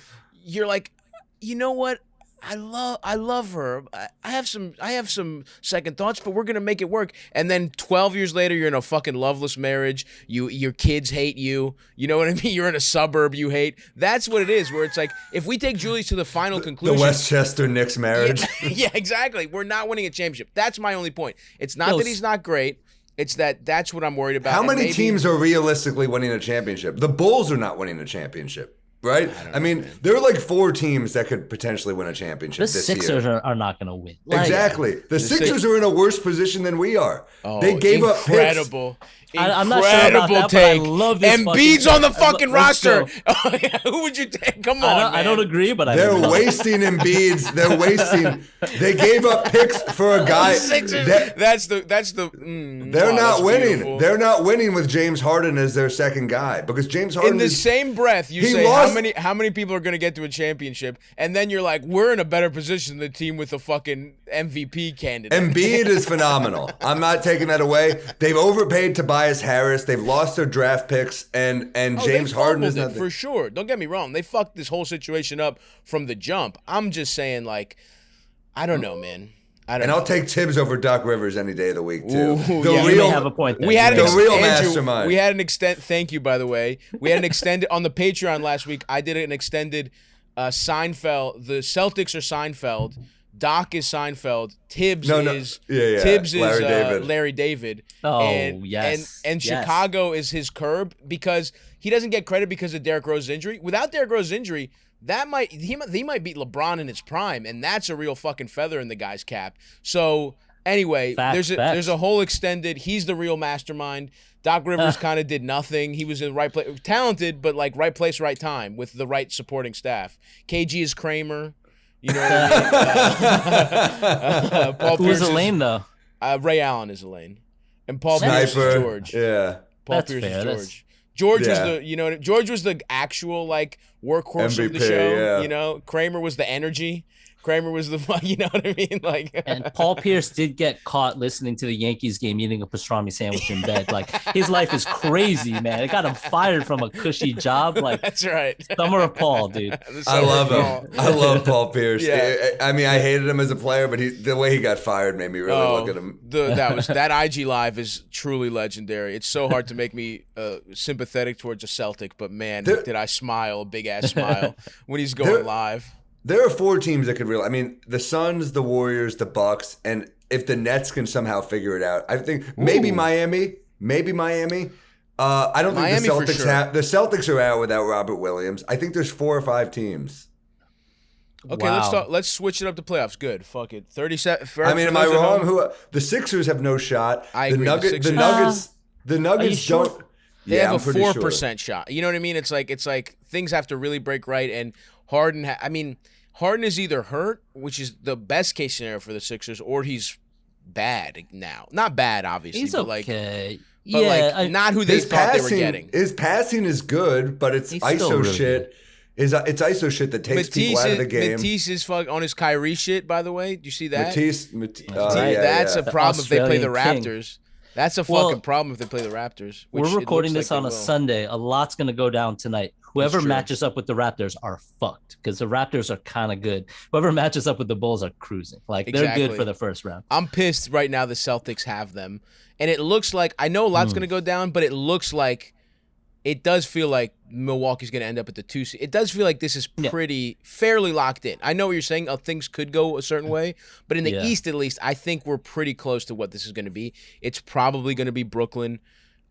you're like, you know what? I love her. I have some second thoughts, but we're gonna make it work. And then 12 years later, you're in a fucking loveless marriage. Your kids hate you. You know what I mean? You're in a suburb you hate. That's what it is. Where it's like, if we take Julius to the final conclusion, The Westchester Knicks marriage. yeah, exactly. We're not winning a championship. That's my only point. It's not that he's not great. It's that's what I'm worried about. How many teams are realistically winning a championship? The Bulls are not winning a championship. Right? I mean, there are like 4 teams that could potentially win a championship The this Sixers year. are not going to win. Exactly. The Sixers are in a worse position than we are. Oh, they gave up picks. incredible. I'm not sure about that, but I love this. Embiid's on the fucking Let's roster. go. Who would you take? Come on, I don't agree, but They're love it. wasting Embiid's. They're wasting. They gave up picks for a guy. That's the. They're not winning. Beautiful. They're not winning with James Harden as their second guy because James Harden. In the same breath, you say lost. how many people are going to get to a championship, and then you're like, we're in a better position than the team with the fucking MVP candidate. Embiid is phenomenal. I'm not taking that away. They've overpaid Tobias Harris. They've lost their draft picks, and James Harden is not for sure. Don't get me wrong. They fucked this whole situation up from the jump. I'm just saying, like, I don't know, man. I'll take Tibbs over Doc Rivers any day of the week too. You may have a point there. We had the real Andrew, mastermind. We had an extent. Thank you, by the way. We had an extended on the Patreon last week. I did an extended Seinfeld. The Celtics are Seinfeld. Doc is Seinfeld. Tibbs is Tibbs Larry is David. Larry David. Oh, yes. And Yes. Chicago is his curb because he doesn't get credit because of Derrick Rose's injury. Without Derrick Rose's injury, he might beat LeBron in his prime, and that's a real fucking feather in the guy's cap. So anyway, there's a whole extended. He's the real mastermind. Doc Rivers kind of did nothing. He was in the right place, talented, but like right place, right time with the right supporting staff. KG is Kramer. You know what I mean? Paul Who Pierce is Elaine, though? Ray Allen is Elaine, and Paul Pierce is George. Yeah, Paul That's Pierce fair. is George. George was the George was the actual like workhorse of the MVP, show. yeah. You know, Kramer was the energy. Kramer was the you know what I mean? Like, And Paul Pierce did get caught listening to the Yankees game eating a pastrami sandwich in bed. Like, his life is crazy, man. It got him fired from a cushy job. Like, that's right. some are appalled, dude. I love him. I love Paul Pierce. Yeah. I mean, I hated him as a player, but the way he got fired made me really look at him. That IG live is truly legendary. It's so hard to make me sympathetic towards a Celtic, but man, did I smile, a big ass smile when he's going live. There are 4 teams that could really. I mean, the Suns, the Warriors, the Bucks, and if the Nets can somehow figure it out, I think maybe Miami. I don't Miami think the for Celtics sure. The Celtics are out without Robert Williams. I think there's 4 or 5 teams. Okay, Wow. let's switch it up to playoffs. Good. Fuck it. 37. I mean, am I wrong? The Sixers have no shot. I agree. The Nuggets sure? don't. They Yeah, I'm have a pretty 4% shot. You know what I mean? It's like things have to really break right. And Harden, Harden is either hurt, which is the best case scenario for the Sixers, or he's bad now. Not bad, obviously, He's but okay. not who they thought they were getting. His passing is good, but it's He's still ISO really shit. It's ISO shit that takes people out of the game. Matisse is on his Kyrie shit, by the way. Do you see that? Matisse, That's a The problem if they play the Australian king. Raptors. That's a fucking problem if they play the Raptors. which We're it recording looks this like on they a will. Sunday. A lot's going to go down tonight. Whoever true. matches up with the Raptors are fucked because the Raptors are kind of good. Whoever matches up with the Bulls are cruising. Like, they're Exactly. good for the first round. I'm pissed right now the Celtics have them. And it looks like, I know a lot's going to go down, but it looks like, it does feel like Milwaukee's going to end up at the 2 seed. It does feel like this is fairly locked in. I know what you're saying. Things could go a certain way. But in the East, at least, I think we're pretty close to what this is going to be. It's probably going to be Brooklyn,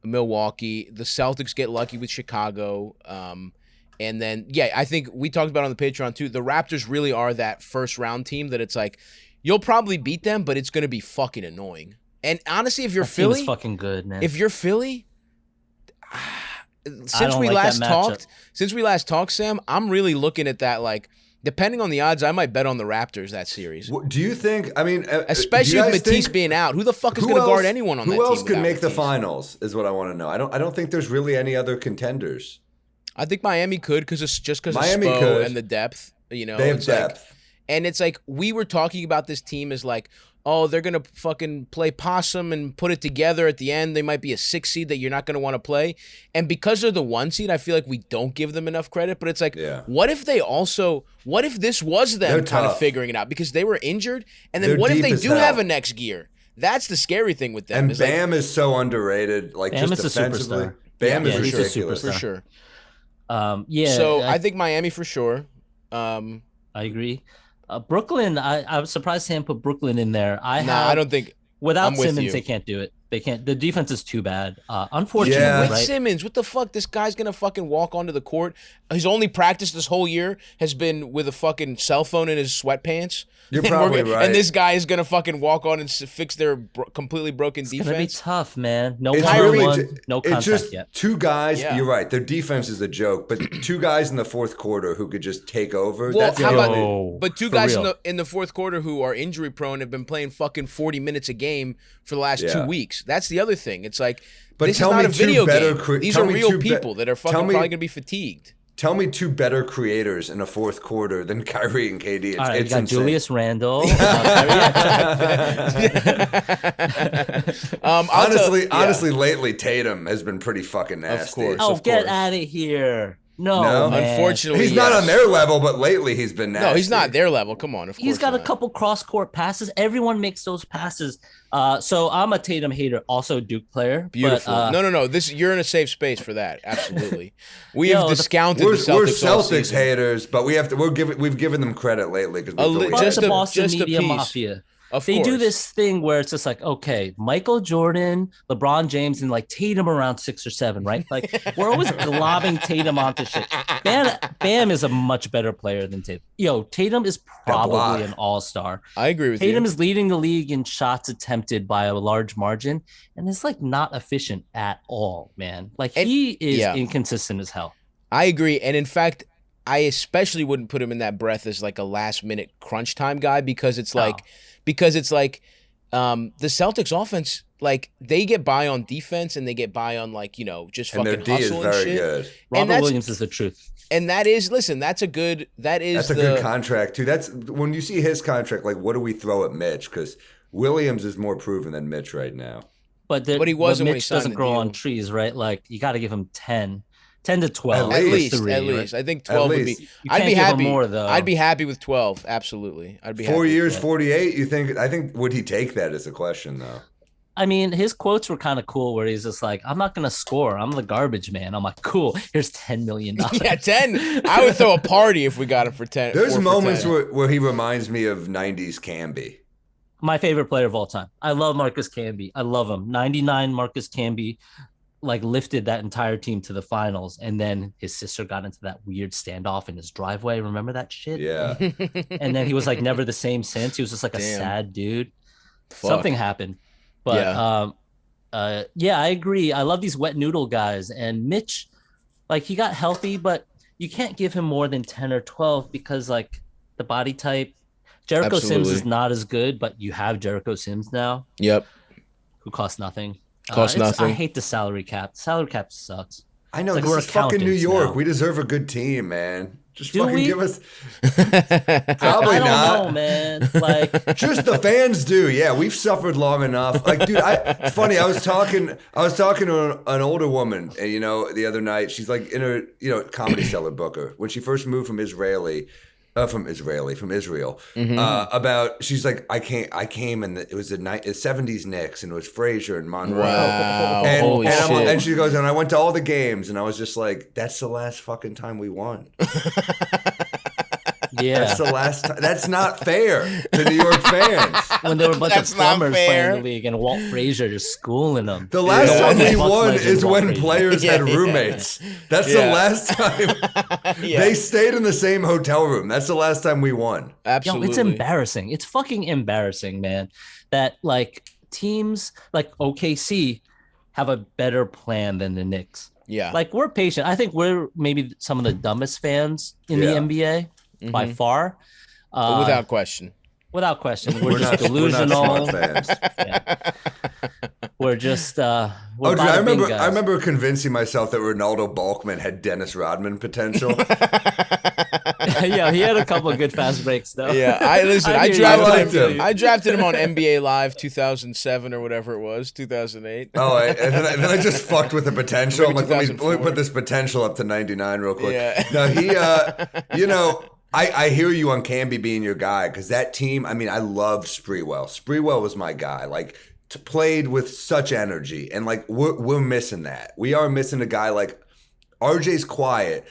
Milwaukee. The Celtics get lucky with Chicago. And then, I think we talked about on the Patreon too. The Raptors really are that first round team that it's like, you'll probably beat them, but it's going to be fucking annoying. And honestly, if you're That team is Philly, fucking good, man. if you're Philly, since don't we like last that talked, Sam, I'm really looking at that like Depending on the odds, I might bet on the Raptors that series. Do you think? I mean, especially do you with guys Matisse think- being out, who the fuck is going to guard anyone on that team? Who else could without make the Matisse? finals? Is what I want to know. I don't think there's really any other contenders. I think Miami could because it's just because of Miami Spo could. and the depth. You know, They have it's like- depth. and it's like we were talking about this team as like, oh, they're gonna fucking play possum and put it together at the end. They might be a 6 seed that you're not gonna want to play, and because they're the 1 seed, I feel like we don't give them enough credit. But it's like, what if this was them They're kind of tough. figuring it out because they were injured, and then They're what if deep they as do hell. have a next gear? That's the scary thing with them. And is like- Bam is so underrated. Like Bam just is a defensively, superstar. Bam Yeah, is he's a ridiculous. for sure. Yeah. So I think Miami for sure. I agree. Brooklyn, I was surprised Sam put Brooklyn in there. I don't think without I'm with Simmons you. they can't do it. They can't. The defense is too bad. Unfortunately, Yeah. with right? Simmons, what the fuck? This guy's gonna fucking walk onto the court. His only practice this whole year has been with a fucking cell phone in his sweatpants. You're And we're probably gonna- right. And this guy is gonna fucking walk on and fix their completely broken It's gonna be defense. tough, man. No It's one-on-one, really- no It's contact just yet. two guys. Yeah. You're right. Their defense is a joke, but two guys in the fourth quarter who could just take over. Well, That's how the about- only- But two For guys real. in the fourth quarter who are injury prone have been playing fucking 40 minutes a game for the last Yeah. 2 weeks. That's the other thing. It's like But this is tell not me a video two better game. cre- These tell are me real two be- people that are fucking tell me- probably gonna be fatigued. Tell me two better creators in a fourth quarter than Kyrie and KD. It's, All right, you it's got insane. Julius Randle. Honestly, lately Tatum has been pretty fucking nasty. course. Oh, Of get course. out of here! No, No? man. Unfortunately, He's not yes. on their level, but lately he's been nasty. No, he's not their level. Come on, of course He's got not. a couple cross-court passes. Everyone makes those passes. So I'm a Tatum hater, also Duke player. Beautiful. But, No. This you're in a safe space for that. Absolutely. We Yo, have the- discounted We're the Celtics. all Celtics season. haters, but we've given them credit lately because li- Fuck just the a- Boston just a media piece. mafia. Of They course. do this thing where it's just like, okay, Michael Jordan, LeBron James, and like Tatum around 6 or 7, right? Like we're always globbing Tatum onto shit. Bam is a much better player than Tatum. Yo, Tatum is block. probably an all-star. I agree with Tatum you. is leading the league in shots attempted by a large margin, and it's like not efficient at all, man. Like And- he is yeah. inconsistent as hell. I agree, and in fact, I especially wouldn't put him in that breath as like a last-minute crunch time guy because it's like the Celtics offense, like they get by on defense and they get by on like just and their fucking D is hustle and very shit. good. Robert that's- Williams is the truth. And that is, listen, that's a good contract too. That's when you see his contract. Like, what do we throw at Mitch? Because Williams is more proven than Mitch right now. But he wasn't when he Mitch signed doesn't the grow deal. on trees, right? Like you got to give him 10 to 12. At least, three, at right? least. I think 12 would be. least. You I'd can't be give him happy. more, though. I'd be happy with 12. Absolutely, I'd be 4 happy. years, 48. You think? I think would he take that? Is the question though. I mean, his quotes were kind of cool where he's just like, I'm not going to score. I'm the garbage man. I'm like, cool. Here's $10 million. Yeah, 10. I would throw a party if we got him for 10. There's 4 for moments 10. where he reminds me of '90s Camby. My favorite player of all time. I love Marcus Camby. I love him. 99 Marcus Camby like lifted that entire team to the finals. And then his sister got into that weird standoff in his driveway. Remember that shit? Yeah, And then he was like never the same since. He was just like a Damn. sad dude. Fuck. Something happened. But yeah, I agree. I love these wet noodle guys. And Mitch, like he got healthy, but you can't give him more than 10 or 12 because like the body type. Jericho Sims Absolutely. is not as good, but you have Jericho Sims now Yep. who costs nothing. Costs nothing. I hate the salary cap. Salary cap sucks. I know. It's like This we're is fucking New accountants York. now. We deserve a good team, man. Just Do fucking we? give us. Probably I don't not. know, man. Like Just the fans do. Yeah, we've suffered long enough. Like, dude, it's funny. I was talking to an older woman, the other night. She's like in her, comedy seller booker. When she first moved from Israel. About she's like, I came and it was the 70s Knicks and it was Frazier and Monroe. Wow. And, Holy and, shit. and she goes, and I went to all the games and I was just like, that's the last fucking time we won. yeah, That's the last time. That's not fair to New York fans. when there were a bunch That's of not plumbers fair. playing the league and Walt Frazier just schooling them. The last time we Bucks won legend is Walt when Frazier. players had Yeah. roommates. That's the Yeah. last time they stayed in the same hotel room. That's the last time we won. Absolutely. Yo, it's embarrassing. It's fucking embarrassing, man. That like teams like OKC have a better plan than the Knicks. Yeah. Like we're patient. I think we're maybe some of the dumbest fans in Yeah. the NBA. by far. Without question. Without question. We're just We're delusional. not smart fans. Yeah. We're just we're Oh, dude, bada I bing remember. guys. I remember convincing myself that Ronaldo Balkman had Dennis Rodman potential. Yeah, he had a couple of good fast breaks though. Yeah, I hear you. drafted I liked him. him. I drafted him on NBA Live 2007 or whatever it was, 2008. Oh, and then I just fucked with the potential. I'm Maybe like, let me 2004. put this potential up to 99 real quick. Yeah. No, he, I hear you on Camby being your guy because that team, I mean, I loved Sprewell. Sprewell was my guy. Like, played with such energy. And, like, we're missing that. We are missing a guy like RJ's quiet.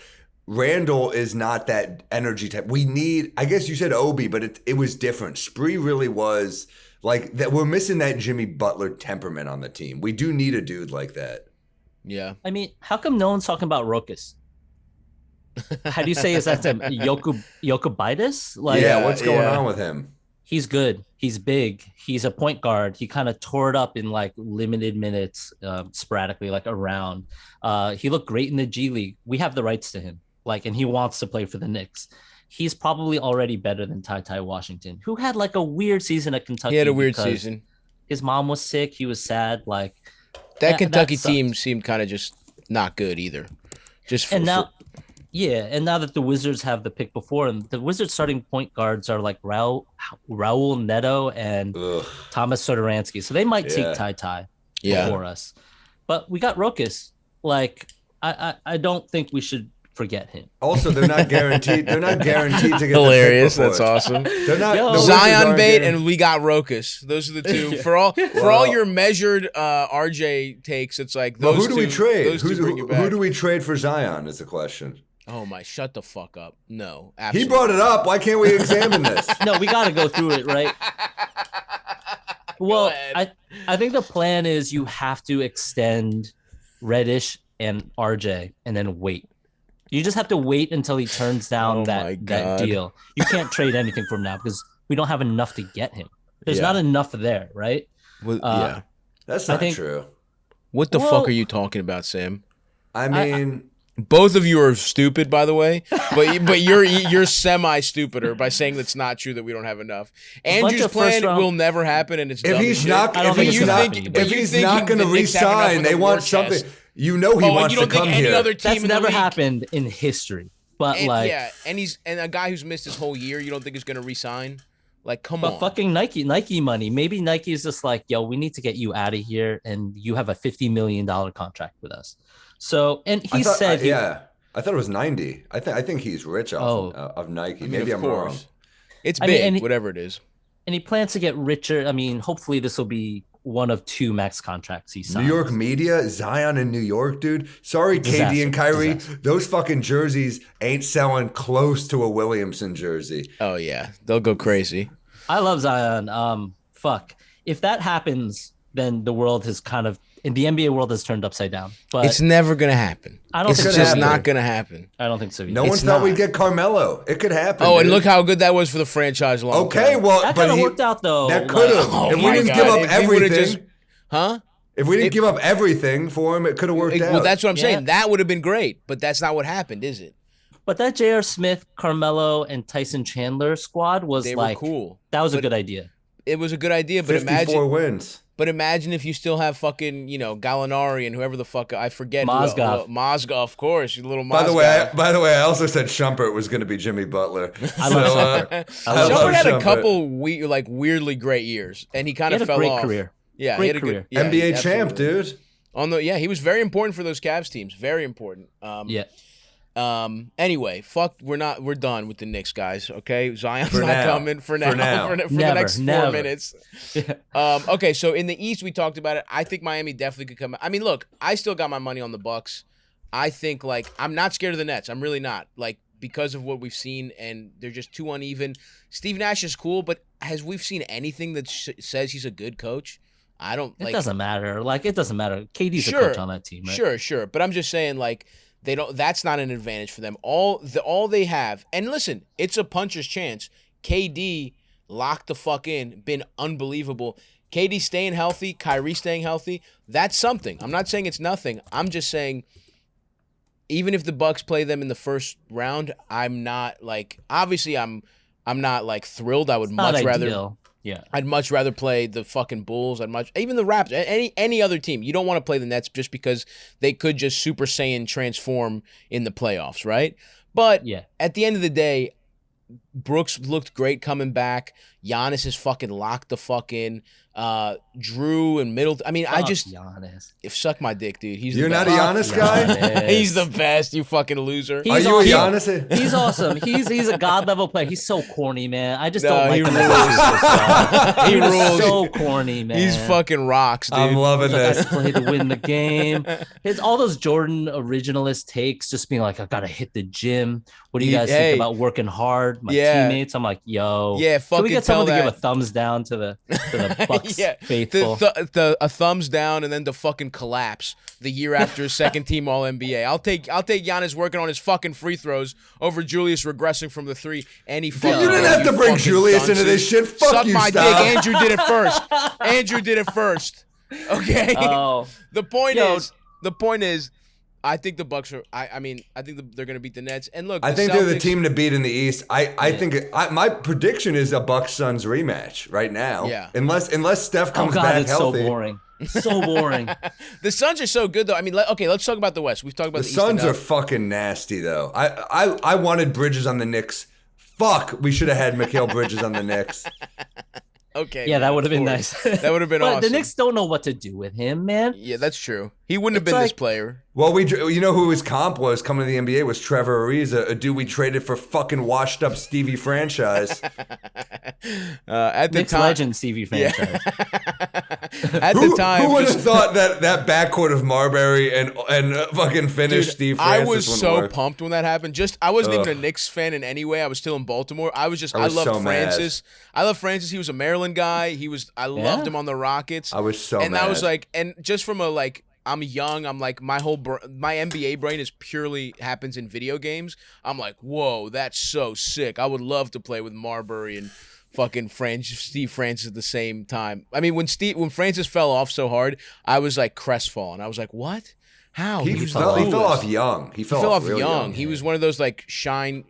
Randle is not that energy type. We need, I guess you said Obi, but it was different. Spree really was like that. We're missing that Jimmy Butler temperament on the team. We do need a dude like that. Yeah. I mean, how come no one's talking about Rokas? How do you say is that Yokubitis? Like, Yeah, what's going yeah. on with him? he's good. He's big. He's a point guard. He kind of tore it up in like limited minutes, sporadically, like around. He looked great in the G League. We have the rights to him. Like, and he wants to play for the Knicks. He's probably already better than Ty Washington, who had like a weird season at Kentucky. He had a weird because season. His mom was sick. He was sad. Like That Kentucky sucks. team seemed kind of just not good either. Just And now that the Wizards have the pick before, and the Wizards starting point guards are like Raul Neto and Ugh. Thomas Satoransky, so they might Yeah. take Ty Yeah. for us. But we got Rokas. Like I don't think we should forget him. Also, they're not guaranteed. They're not guaranteed to get Hilarious. The pick before That's us. awesome. They're not Yo. the Wizards Zion aren't bait, guaranteed. and we got Rokas. Those are the two. Yeah. For all Well- your measured RJ takes, it's like Well, those who do two. we trade? Those two bring you back. Who do we trade for Zion? Is the question. Oh my! Shut the fuck up. No, He absolutely. brought it up. Why can't we examine this? No, we got to go through it, right? Well, ahead. I think the plan is you have to extend Reddish and RJ and then wait. You just have to wait until he turns down Oh my that God. deal. You can't trade anything from now because we don't have enough to get him. There's Yeah. not enough there, right? Well, yeah. That's I not think- true. What the Well- fuck are you talking about, Sam? I mean, Both of you are stupid, by the way. But you're semi stupider by saying that's not true that we don't have enough. bunch Andrew's of first plan round- will never happen, and it's if dumb he's as shit. not, I don't if think he's it's not, happening. But if you he's think not going to the Knicks have enough resign, with they a want war something. chest. You know he Oh, and wants you to don't think come any here. other team That's in the never league- happened in history. But And, like, yeah, and a guy who's missed his whole year, you don't think is going to resign? Like, come but on. fucking Nike money. Maybe Nike is just like, yo, we need to get you out of here, and you have a $50 million contract with us. So, and he said, yeah. I thought it was 90. I think he's rich off Oh. of Nike. I mean, Maybe of I'm wrong. course. It's I big, mean, and he- whatever it is. and he plans to get richer. I mean, hopefully this will be one of 2 max contracts he New signs. York media, Zion in New York, dude. Sorry, KD and Disaster. Kyrie. Disaster. Those fucking jerseys ain't selling close to a Williamson jersey. Oh, yeah. They'll go crazy. I love Zion. Fuck. If that happens, then the world has kind of, in the NBA world has turned upside down. But It's never going to happen. I don't It's think just so either. not going to happen. I don't think so either. No one It's thought we'd not. get Carmelo. It could happen. Oh, and dude. look how good that was for the franchise long Okay, term. well, That but kind of he, worked out though. that could have. Oh if we my didn't God. give up If he would've everything, just- Huh? if we didn't give up everything for him, it could have worked out. Well, that's what I'm Yeah. saying. That would have been great, but that's not what happened, is it? But that J.R. Smith, Carmelo, and Tyson Chandler squad was They like, were cool. that was a But good idea. It was a good idea, but 54 wins. imagine if you still have fucking, Gallinari and whoever the fuck I forget. Mozgov. Mozgov, of course, you little Mozgov. By the way, I also said Shumpert was going to be Jimmy Butler. I love Shumpert. I love Shumpert had a Shumpert. couple weirdly great years, and he kind He of had a fell great off. career. Yeah, Great he had a career. good yeah, NBA champ, absolutely. dude. He was very important for those Cavs teams. Very important. Yeah. Anyway, we're done with the Knicks, guys. Okay, Zion's For not now. coming for now. For now. For the Never, next 4 never. minutes. Okay, so in the East, we talked about it. I think Miami definitely could come. I mean, look, I still got my money on the Bucks. I think I'm not scared of the Nets. I'm really not. Because of what we've seen, and they're just too uneven. Steve Nash is cool, but we've seen anything that says he's a good coach? I don't It doesn't matter. Like, it doesn't matter. KD's a Sure, coach on that team, right? Sure. But I'm just saying, they don't. That's not an advantage for them. All they have, and listen, it's a puncher's chance. KD locked the fuck in, been unbelievable. KD staying healthy, Kyrie staying healthy. That's something. I'm not saying it's nothing. I'm just saying even if the Bucks play them in the first round, I'm not like obviously I'm not like thrilled. I would Not much rather. ideal. Yeah. I'd much rather play the fucking Bulls. Even the Raptors, any other team. You don't want to play the Nets just because they could just Super Saiyan transform in the playoffs, right? But Yeah. at the end of the day, Brooks looked great coming back. Giannis is fucking locked the fuck in. Drew and Middleton. I mean, I just Giannis. suck my dick, dude. He's You're the not a best. Giannis guy? Giannis. He's the best. You fucking loser. He's Are you a awesome. Giannis? He's awesome. He's a god level player. He's so corny, man. I just No, don't like he him. rules. He He's rules. so corny, man. He's fucking rocks, dude. I'm loving He's like, I this. play to win the game. It's all those Jordan originalist takes, just being like, I gotta hit the gym. What do you guys Hey. think about working hard? My Yeah. teammates. I'm like, yo, Yeah, Can we fucking get someone to tell give a that. thumbs down to the Bucks Yeah, faithful? a thumbs down and then the fucking collapse the year after his second team All NBA. I'll take Giannis working on his fucking free throws over Julius regressing from the three. Any fucking You didn't have to bring Julius into this shit. Fuck Suck you, my Stop. dick. Andrew did it first. Andrew did it first. Okay. Oh, The point Yo. is, I think the Bucks are. I think they're going to beat the Nets. And look, I think they're the Celtics- team to beat in the East. I think my prediction is a Bucks Suns rematch right now. Yeah. Unless Steph oh comes God, back it's healthy. so boring. So boring. The Suns are so good though. I mean, let's talk about the West. We've talked about The the East and Suns are up. fucking nasty though. I wanted Bridges on the Knicks. Fuck, we should have had Mikal Bridges on the Knicks. Okay. Yeah, that man, would have of been course. nice. That would have been But awesome. the Knicks don't know what to do with him, man. Yeah, that's true. He wouldn't have It's been this like- player. Well, you know who his comp was coming to the NBA was Trevor Ariza, a dude we traded for fucking washed up Stevie franchise. At the Knicks time, legend Stevie franchise. at the time, Who would have thought that backcourt of Marbury and fucking Finnish dude, Steve I Francis was wouldn't so work? pumped when that happened. I wasn't even a Ugh. Knicks fan in any way. I was still in Baltimore. I was I was loved so mad. Francis. I love Francis. He was a Maryland guy. I loved him on the Rockets. I was so and mad. I was like, and just from a like. I'm young. I'm like my NBA brain is purely happens in video games. I'm like, whoa, that's so sick. I would love to play with Marbury and fucking Steve Francis at the same time. I mean, when Francis fell off so hard, I was like crestfallen. I was like, what? How? he was the fell coolest. off young. He fell, He fell off real young. He was one of those like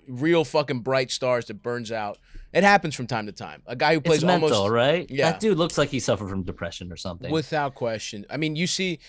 real fucking bright stars that burns out. It happens from time to time. A guy who plays It's mental, almost right? Yeah. That dude looks like he suffered from depression or something. without question. I mean, you see,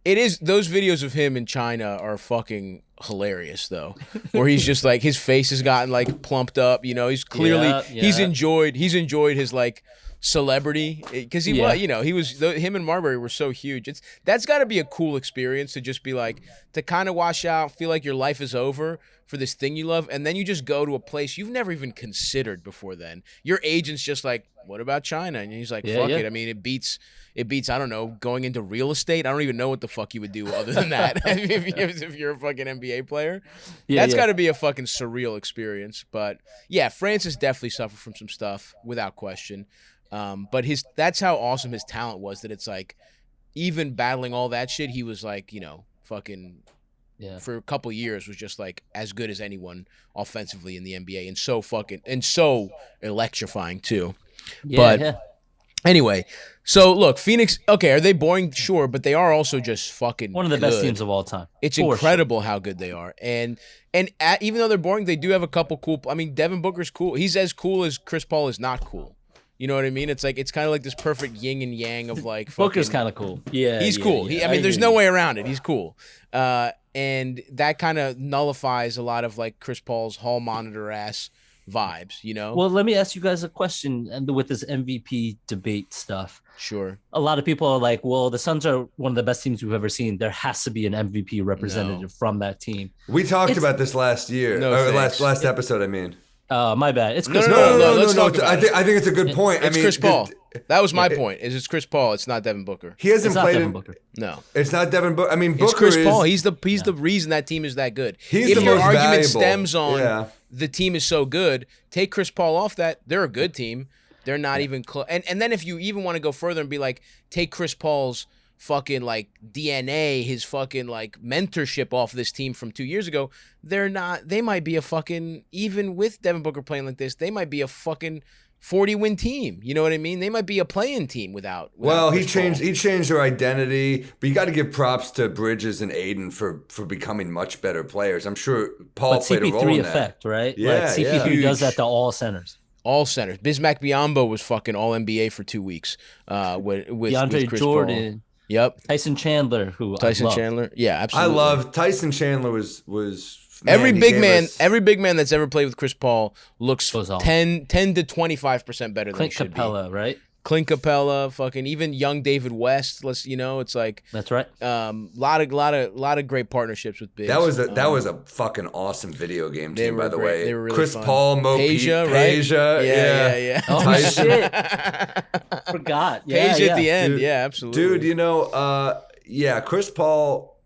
it is those videos of him in China are fucking hilarious though, where he's just like his face has gotten like plumped up. You know, he's clearly he's yeah. enjoyed his like celebrity because Yeah. him and Marbury were so huge. That's got to be a cool experience to just be like to kind of wash out, feel like your life is over for this thing you love, and then you just go to a place you've never even considered before. Then your agent's just like, what about China? And he's like, Yeah, fuck yeah. it. I mean, it beats I don't know, going into real estate. I don't even know what the fuck you would do other than that if you're a fucking NBA player. Yeah, That's yeah. got to be a fucking surreal experience. But yeah, Francis definitely suffered from some stuff without question. But that's how awesome his talent was, that it's like even battling all that shit, he was like, fucking Yeah. for a couple years was just like as good as anyone offensively in the NBA and so electrifying too. Yeah, But- yeah. Anyway, so look, Phoenix, okay, are they boring? Sure, but they are also just fucking One of the best good. teams of all time. It's For sure. incredible how good they are. And even though they're boring, they do have a couple cool. I mean, Devin Booker's cool. He's as cool as Chris Paul is not cool. You know what I mean? It's kind of like this perfect yin and yang of like Booker's fucking- kind of cool. Yeah, He's yeah, cool. yeah. I mean, there's hear no you. way around it. He's cool. And that kind of nullifies a lot of like Chris Paul's hall monitor ass vibes, you know? Well, let me ask you guys a question. And with this MVP debate stuff, Sure. a lot of people are like, "Well, the Suns are one of the best teams we've ever seen. There has to be an MVP representative from that team." We talked It's- about this last year, No or thanks. last episode. I mean, My bad. It's No, Chris no, Paul. no, let's talk about I think it's a good point. It's I mean, Chris Paul. That was my it- point. It's Chris Paul. It's not Devin Booker. He hasn't It's not played Devin in. Booker. No. It's not Devin Booker. I mean, Booker It's Chris is. Paul. He's the reason that team is that good. He's if the your most argument valuable. stems on Yeah. the team is so good, take Chris Paul off that. They're a good team. They're not even close. And then if you even want to go further and be like, take Chris Paul's fucking like DNA, his fucking like mentorship off this team from 2 years ago, they might be a fucking, even with Devin Booker playing like this, they might be a fucking 40-win team. You know what I mean? They might be a play-in team without Well, he Chris Paul. changed their identity, but you got to give props to Bridges and Aiden for becoming much better players. I'm sure Paul played a role CP3 in effect, that. right? Yeah, like CP3 does Huge. that to all centers. All centers. Bismack Biyombo was fucking all NBA for 2 weeks. With DeAndre Chris Jordan. Paul. Yep. Tyson Chandler, who Tyson I love. Chandler. Yeah, I absolutely. love Tyson Chandler was Every he big gave man, us- every big man that's ever played with Chris Paul looks Goes off. 10 to 25% better than he Clint should Capella, right? be. Clint Capella, fucking even young David West. It's like That's right. lot of great partnerships with bigs. That was a fucking awesome video game they team, were by the great. way. They were really Chris fun. Paul, Mo Peja, Pete, right? Peja, Yeah. Oh Tyson. shit! Forgot. Yeah, Page at the end. Dude, Yeah, absolutely. Dude, Chris Paul,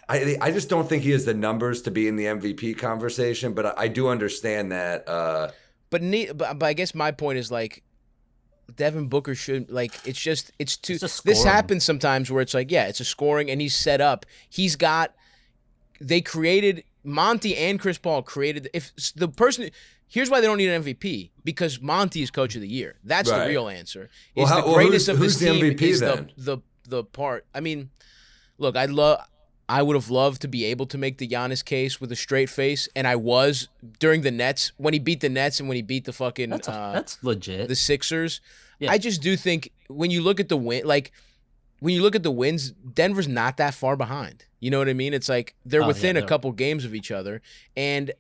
I just don't think he has the numbers to be in the MVP conversation, but I do understand that. But I guess my point is like Devin Booker should it's too. It's just This scoring. happens sometimes where it's like it's a scoring and he's set up. They created Monty and Chris Paul created if the person. Here's why they don't need an MVP because Monty is coach of the year. That's Right. the real answer. Well, Is the greatest of who's this the team MVP is then? the part. I mean, look, I would have loved to be able to make the Giannis case with a straight face, and I was during the Nets when he beat the Nets and when he beat the fucking That's legit. the Sixers. Yeah. I just do think when you look at the wins, Denver's not that far behind. You know what I mean? It's like they're within a couple games of each other, and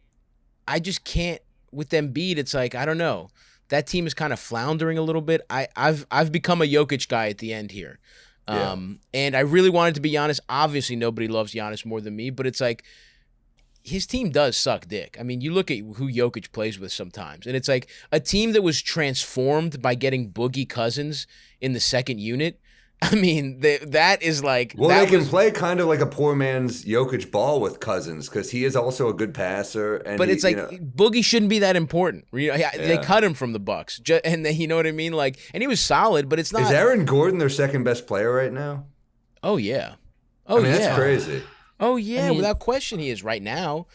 I just can't with Embiid. It's like I don't know. That team is kind of floundering a little bit. I've become a Jokic guy at the end here. Yeah. And I really wanted to be Giannis. Obviously, nobody loves Giannis more than me, but it's like his team does suck dick. I mean, you look at who Jokic plays with sometimes, and it's like a team that was transformed by getting Boogie Cousins in the second unit. I mean, that is like Well, that they can was- play kind of like a poor man's Jokic ball with Cousins because he is also a good passer. And But it's like Boogie shouldn't be that important. They Yeah. cut him from the Bucks, and then, you know what I mean. Like, and he was solid, but it's not. is Aaron Gordon their second best player right now? Oh yeah. Oh I mean, yeah. that's crazy. Oh yeah, I mean- without question, he is right now.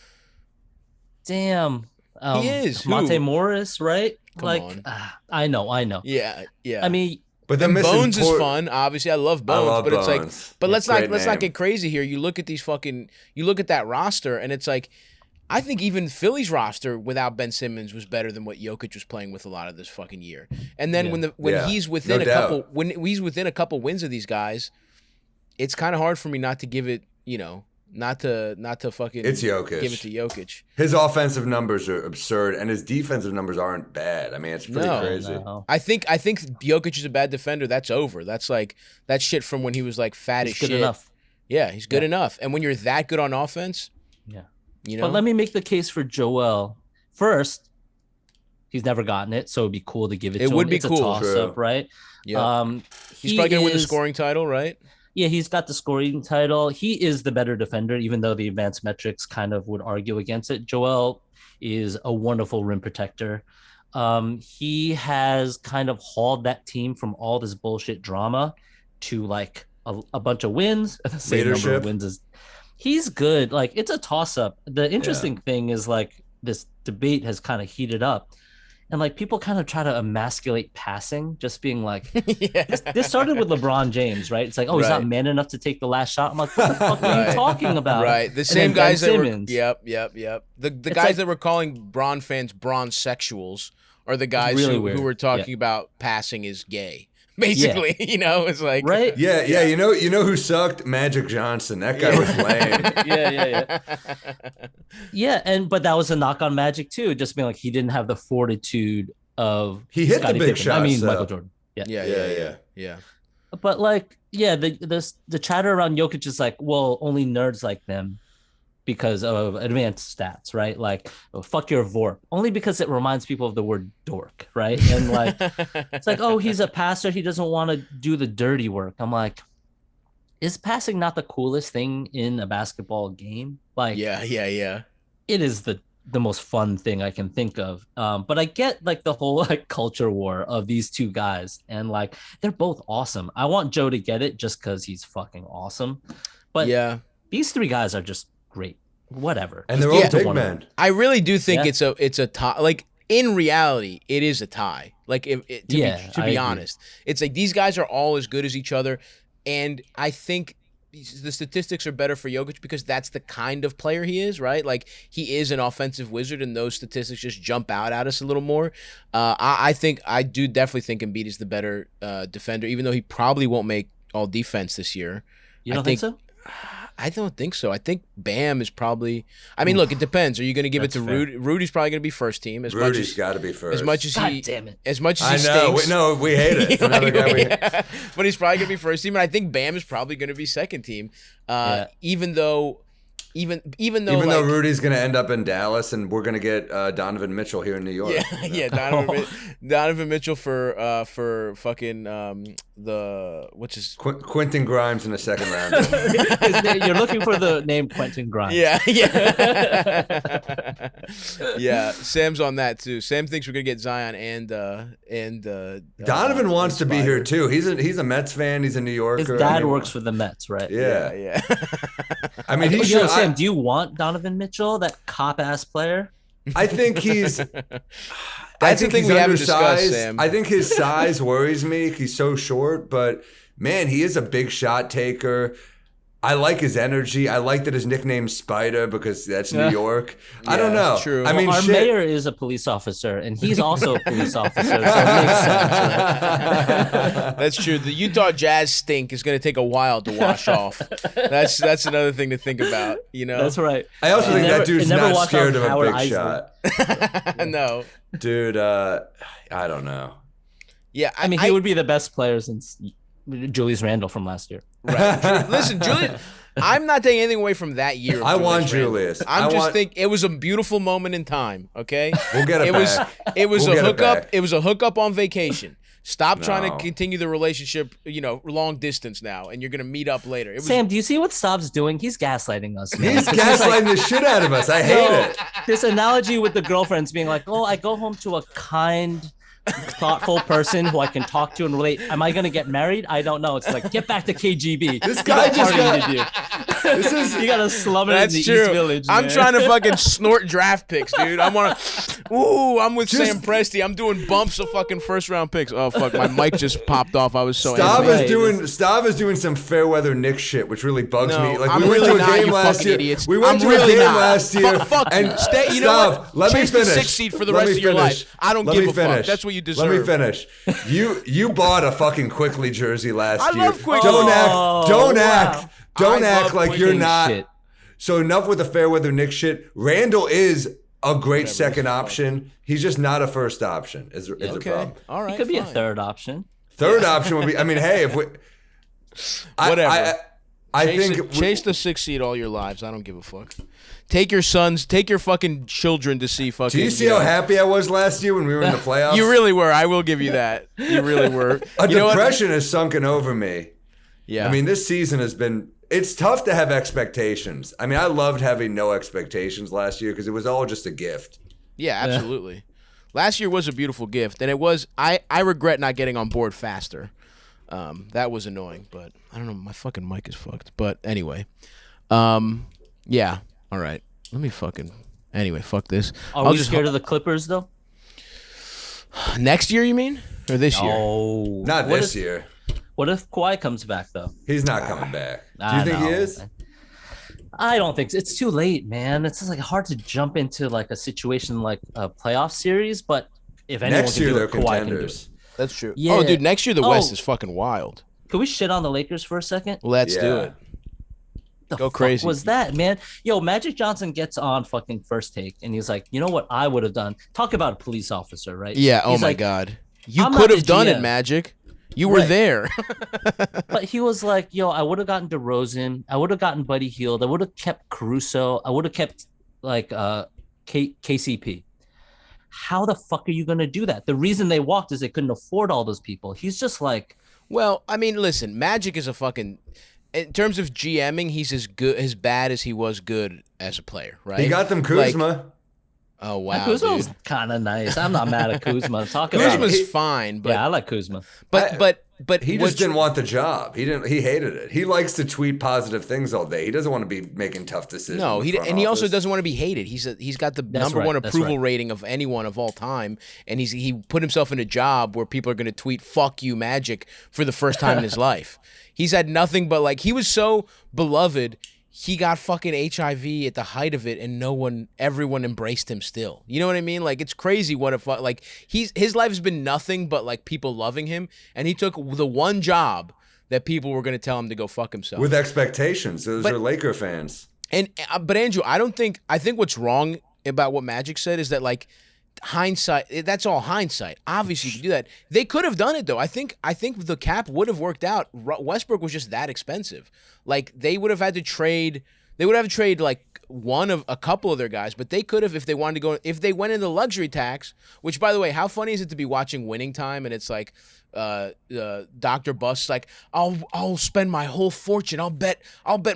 Damn. He is. Monte Who? Morris, right? Come like, on. I know. Yeah, yeah. I mean, But they're And missing Bones is fun. Obviously, I love Bones, love but it's like, Bones. but Yeah, let's not great name. get crazy here. You look at you look at that roster, and it's like, I think even Philly's roster without Ben Simmons was better than what Jokic was playing with a lot of this fucking year. And then Yeah. when Yeah, he's within no a couple doubt. when he's within a couple wins of these guys, it's kind of hard for me not to give it, not to fucking It's Jokic. give it to Jokic. His offensive numbers are absurd, and his defensive numbers aren't bad. I mean, it's pretty No. crazy. no. I think Jokic is a bad defender. That's over. That's like that shit from when he was like fat He's as good shit. enough. Yeah, he's good enough. And when you're that good on offense, Yeah. But let me make the case for Joel. First, he's never gotten it, so it'd be cool to give it to him. would be It's cool. a toss-up, True. right? yeah, he's he probably gonna win the is- scoring title, right? Yeah, he's got the scoring title. He is the better defender, even though the advanced metrics kind of would argue against it. Joel is a wonderful rim protector. He has kind of hauled that team from all this bullshit drama to like a bunch of wins. The same number Leadership. of wins as he's good. Like it's a toss-up. The interesting thing is like this debate has kind of heated up. And like people kind of try to emasculate passing, just being like, yeah. this started with LeBron James, right? It's like, oh, he's not Right. man enough to take the last shot. I'm like, what the fuck are Right. you talking about? Right. The And same then Ben guys that were Simmons. Yep. The It's guys like- that were calling Braun fans bronze sexuals are the guys really who weird. were talking about passing is gay. Basically, it's like Right? Yeah. You know who sucked? Magic Johnson. That guy was lame. Yeah. Yeah, but that was a knock on Magic too, just being like he didn't have the fortitude of He hit the Scottie big Pippen. I mean shots, Michael though. Jordan. Yeah. Yeah. But like, yeah, the chatter around Jokic is like, well, only nerds like them because of advanced stats, right? Like, oh, fuck your VORP. Only because it reminds people of the word dork, right? And like, it's like, oh, he's a passer. He doesn't want to do the dirty work. I'm like, is passing not the coolest thing in a basketball game? Like, yeah. it is the most fun thing I can think of. But I get like the whole like culture war of these two guys, and like they're both awesome. I want Joe to get it just because he's fucking awesome. But Yeah. these three guys are just great. Whatever. And they're Just all give it to big one of men. them. I really do think Yeah. it's a top, like in reality, it is a tie. Like, to be agree. honest, it's like these guys are all as good as each other, and I think the statistics are better for Jokic because that's the kind of player he is, right? Like, he is an offensive wizard, and those statistics just jump out at us a little more. I do definitely think Embiid is the better defender, even though he probably won't make all defense this year. You don't think so? I don't think so. I think Bam is probably. I mean, look, it depends. Are you going to give it to Rudy? Rudy's probably going to be first team. Rudy's got to be first. As much as God damn it. As much as he I know. stinks. We hate it. Another guy but he's probably going to be first team, and I think Bam is probably going to be second team. Even though Rudy's going to end up in Dallas, and we're going to get Donovan Mitchell here in New York. Yeah, Donovan Mitchell for fucking Quentin Grimes in the second round. You're looking for the name Quentin Grimes. Yeah. Yeah, Sam's on that too. Sam thinks we're gonna get Zion and Donovan wants to be here too. He's a Mets fan. He's a New Yorker. His dad works for the Mets, right? Yeah. I mean, Sam, do you want Donovan Mitchell, that cop-ass player? I think he's. That's the thing we haven't discussed, undersized. Sam. I think his size worries me. He's so short, but man, he is a big shot taker. I like his energy. I like that his nickname's Spider because that's New York. I don't know. True. I mean, our mayor is a police officer, and he's also a police officer, so it makes sense. Right? That's true. The Utah Jazz stink is going to take a while to wash off. That's another thing to think about. You know. That's right. I also think that dude's not washed scared of off a Howard big Eisner. shot. No. Dude, I don't know. Yeah, I mean, he would be the best player since Julius Randle from last year. Right. Listen, Julius, I'm not taking anything away from that year. I want Julius. I'm just thinking it was a beautiful moment in time. Okay, we'll get it back. It was We'll a hookup. back. It was a hookup on vacation. Stop trying to continue the relationship, long distance now, and you're going to meet up later. Sam, do you see what Stav's doing? He's gaslighting us, man. He's gaslighting the shit out of us. I hate it. This analogy with the girlfriends being like, oh, I go home to a kind, thoughtful person who I can talk to and relate. Am I going to get married? I don't know. It's like, get back to KGB. This guy just got... You got to slumber in the East Village, I'm man. trying to fucking snort draft picks, dude. I'm with Sam Presti. I'm doing bumps of fucking first round picks. Oh, fuck. My mic just popped off. I was so angry. Stav is doing some fair weather Knicks shit, which really bugs me. Like, I'm we went really to a not, game you last fucking year. idiots. We went to a game last year. Fuck and you. Stay, you know what? Let me Chase finish. the 6th seed for the rest of your life. I don't give a fuck. That's what you deserve. Let me finish. You bought a fucking Quickly jersey last year. I love Quickly. Don't act like you're not. Shit. So enough with the fair weather Knicks shit. Randle is a great second option. He's just not a first option. Is the problem? All right. He could be a third option. Third option would be. I mean, hey, if we. Whatever. I think chase the 6th seed all your lives. I don't give a fuck. Take your sons, take your fucking children to see fucking. Do you see how happy I was last year when we were in the playoffs? You really were. I will give you that. You really were. Depression has sunken over me. Yeah. I mean, this season has been. It's tough to have expectations. I mean, I loved having no expectations last year because it was all just a gift. Yeah, absolutely. Last year was a beautiful gift, and it was. I regret not getting on board faster. That was annoying, but I don't know. My fucking mic is fucked. But anyway, yeah. All right. Let me fucking. Anyway, fuck this. Are we scared of the Clippers though? Next year, you mean, or this year? Oh, not this year. What if Kawhi comes back though? He's not coming back. Do you think he is? I don't think so. It's too late, man. It's just like hard to jump into like a situation like a playoff series. But if anyone next can year do they're it, Kawhi can do contenders. it. That's true. Yeah. Oh, dude, next year the West is fucking wild. Can we shit on the Lakers for a second? Let's do it. Go crazy. What was that, man? Yo, Magic Johnson gets on fucking First Take, and he's like, you know what I would have done? Talk about a police officer, right? Yeah. He's Oh my like, God. You I'm could not have the done it, GM. Magic. You were there. But he was like, yo, I would have gotten DeRozan. I would have gotten Buddy Hield. I would have kept Caruso. I would have kept like KCP. How the fuck are you going to do that? The reason they walked is they couldn't afford all those people. He's just like. Well, I mean, listen, Magic is a fucking. In terms of GMing, he's as bad as he was good as a player, right? He got them Kuzma. Oh wow, Kuzma's kind of nice. I'm not mad at Kuzma. Kuzma's fine, but yeah, I like Kuzma. But but he just didn't want the job. He hated it. He likes to tweet positive things all day. He doesn't want to be making tough decisions. No, he also doesn't want to be hated. He's got the number one approval rating of anyone of all time, and he put himself in a job where people are going to tweet "fuck you, Magic" for the first time in his life. He's had nothing but like he was so beloved. He got fucking HIV at the height of it, and everyone embraced him still. You know what I mean? Like, it's crazy what if, like, his life has been nothing but, like, people loving him, and he took the one job that people were going to tell him to go fuck himself. With expectations. Those are Laker fans. But Andrew, I think what's wrong about what Magic said is that, like, hindsight, that's all hindsight. Obviously, you can do that. They could have done it, though. I think the cap would have worked out. Westbrook was just that expensive. Like, they would have had to trade. They would have to trade like one of a couple of their guys, but they could have if they wanted to go. If they went into luxury tax, which, by the way, how funny is it to be watching Winning Time and it's like Dr. Bust's like, I'll spend my whole fortune. I'll bet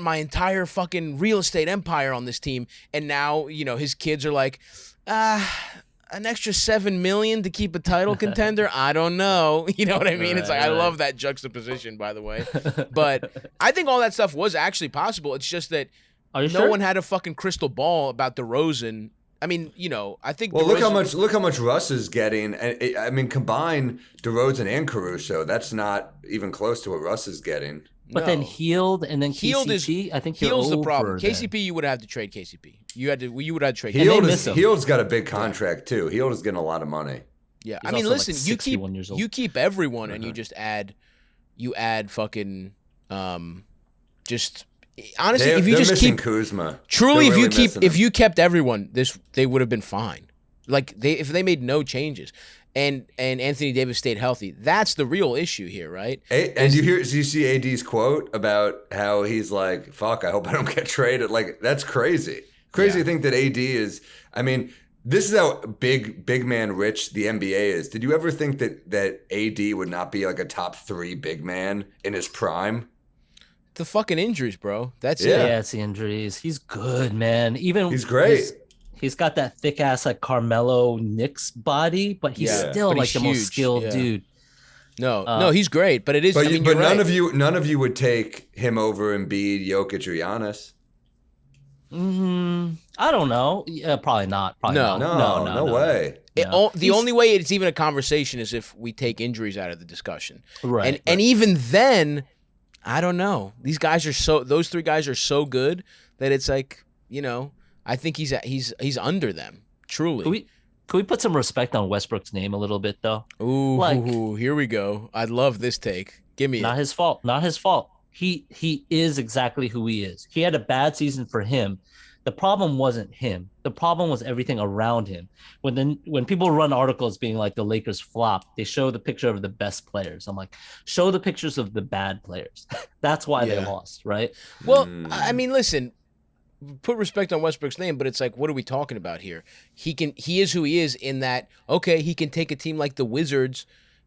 my entire fucking real estate empire on this team. And now, you know, his kids are like, an extra $7 million to keep a title contender? I don't know. You know what I mean? It's like, I love that juxtaposition, by the way. But I think all that stuff was actually possible. It's just that no one had a fucking crystal ball about DeRozan. I mean, you know, I think. Well, look how much Russ is getting. And I mean, combine DeRozan and Caruso. That's not even close to what Russ is getting. But then Healed and then Healed KCP, I think Healed's the problem. Then. KCP, you would have to trade KCP. You would have to trade. Healed's got a big contract too. Healed is getting a lot of money. Yeah, He's I mean, listen, like you keep everyone, and you just add fucking just honestly, if you just keep Kuzma, truly, if you kept everyone, they would have been fine. Like if they made no changes. And Anthony Davis stayed healthy. That's the real issue here, right? And you see AD's quote about how he's like, "Fuck, I hope I don't get traded." Like, that's crazy. Crazy to think that AD is. I mean, this is how big man rich the NBA is. Did you ever think that AD would not be like a top 3 big man in his prime? The fucking injuries, bro. That's it. Yeah, it's the injuries. He's good, man. He's great. He's got that thick ass like Carmelo Knicks body, but he's still like the most skilled dude. No, he's great, but it is. But, I mean, but none of you would take him over Embiid, Jokic, or Giannis. I don't know. Yeah, probably not. No way. The only way it's even a conversation is if we take injuries out of the discussion, right? And even then, I don't know. These guys those 3 guys are so good that it's like, you know. I think he's under them, truly. Could we put some respect on Westbrook's name a little bit, though? Ooh, here we go. I love this take. Give me Not his fault. Not his fault. He is exactly who he is. He had a bad season for him. The problem wasn't him. The problem was everything around him. When people run articles being like the Lakers flop, they show the picture of the best players. I'm like, show the pictures of the bad players. That's why they lost, right? Well, I mean, listen. Put respect on Westbrook's name, but it's like, what are we talking about here? He is who he is in that, okay, he can take a team like the Wizards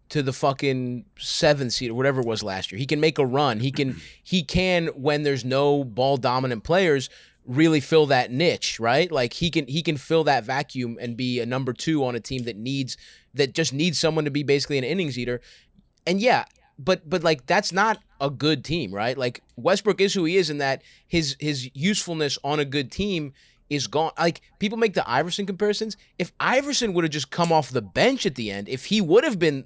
to the fucking 7th seed or whatever it was last year. He can make a run. He can when there's no ball dominant players, really fill that niche, right? Like he can fill that vacuum and be a number 2 on a team that just needs someone to be basically an innings eater. And yeah, but like that's not a good team, right? Like Westbrook is who he is in that his usefulness on a good team is gone. Like people make the Iverson comparisons. If Iverson would have just come off the bench at the end, if he would have been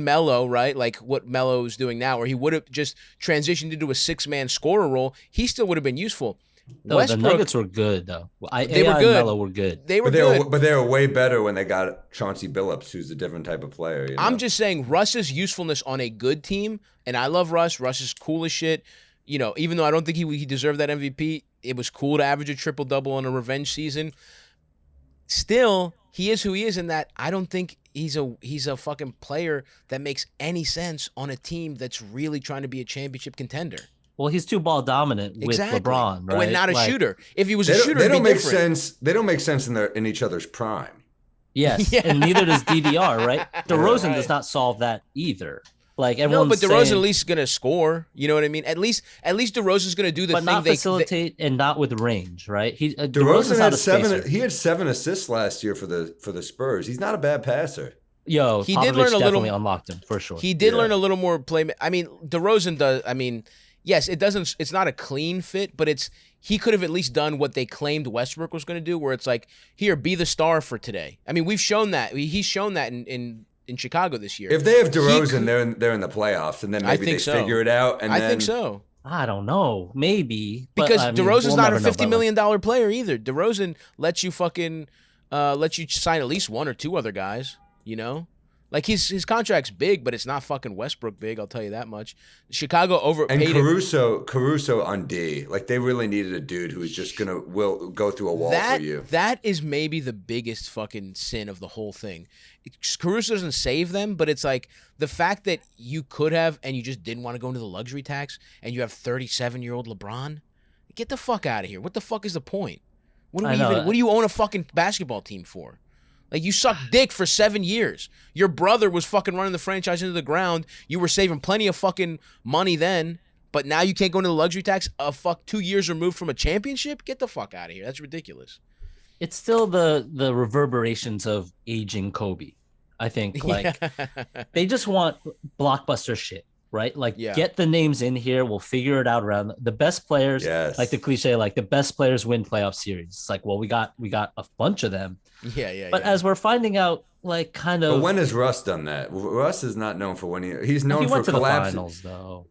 Melo, right? Like what Melo is doing now, or he would have just transitioned into a 6-man scorer role, he still would have been useful. No, the Nuggets were good though. They were good. Melo were good. They were good. But they were way better when they got Chauncey Billups, who's a different type of player. You know? I'm just saying Russ's usefulness on a good team, and I love Russ. Russ is cool as shit. You know, even though I don't think he deserved that MVP, it was cool to average a triple-double on a revenge season. Still, he is who he is in that I don't think he's a fucking player that makes any sense on a team that's really trying to be a championship contender. Well, he's too ball dominant with LeBron, right? When not a shooter. If he was a shooter, they don't make different. sense. They don't make sense in each other's prime. Yes, and neither does DDR, right? DeRozan does not solve that either. Like everyone's but DeRozan at least is gonna score. You know what I mean? At least DeRozan's gonna do the thing. But not facilitate and not with range, right? DeRozan had 7. He had 7 assists last year for the Spurs. He's not a bad passer. Yo, He Popovich did learn a little- definitely unlocked him for sure. He did Yeah. learn a little more play. I mean, DeRozan does. I mean, yes, it doesn't. It's not a clean fit, but he could have at least done what they claimed Westbrook was going to do, where it's like, here, be the star for today. I mean, we've shown that. He's shown that in Chicago this year. If they have DeRozan, they're in the playoffs, and then maybe think they so. figure it out. And I then, think so. I don't know, maybe Because but, I mean, DeRozan's we'll not never a know, $50 but, like, million player either. DeRozan lets you let you sign at least one or two other guys, you know? Like his contract's big, but it's not fucking Westbrook big, I'll tell you that much. Chicago overpaid And him. Caruso on D, like they really needed a dude who's just will go through a wall That for you. that is maybe the biggest fucking sin of the whole thing. Caruso doesn't save them, but it's like the fact that you could have and you just didn't want to go into the luxury tax, and you have 37-year-old LeBron. Get the fuck out of here. What the fuck is the point? What do you own a fucking basketball team for? Like, you sucked dick for 7 years. Your brother was fucking running the franchise into the ground. You were saving plenty of fucking money then, but now you can't go into the luxury tax 2 years removed from a championship? Get the fuck out of here. That's ridiculous. it's still the reverberations of aging Kobe. I think like they just want blockbuster shit, right? Like get the names in here, we'll figure it out around the best players. Yes. Like the cliche, like the best players win playoff series. It's like, well, we got a bunch of them. But as we're finding out, like kind of. But when has Russ done that? Russ is not known for winning. He's known he for went to collapsing. the finals though.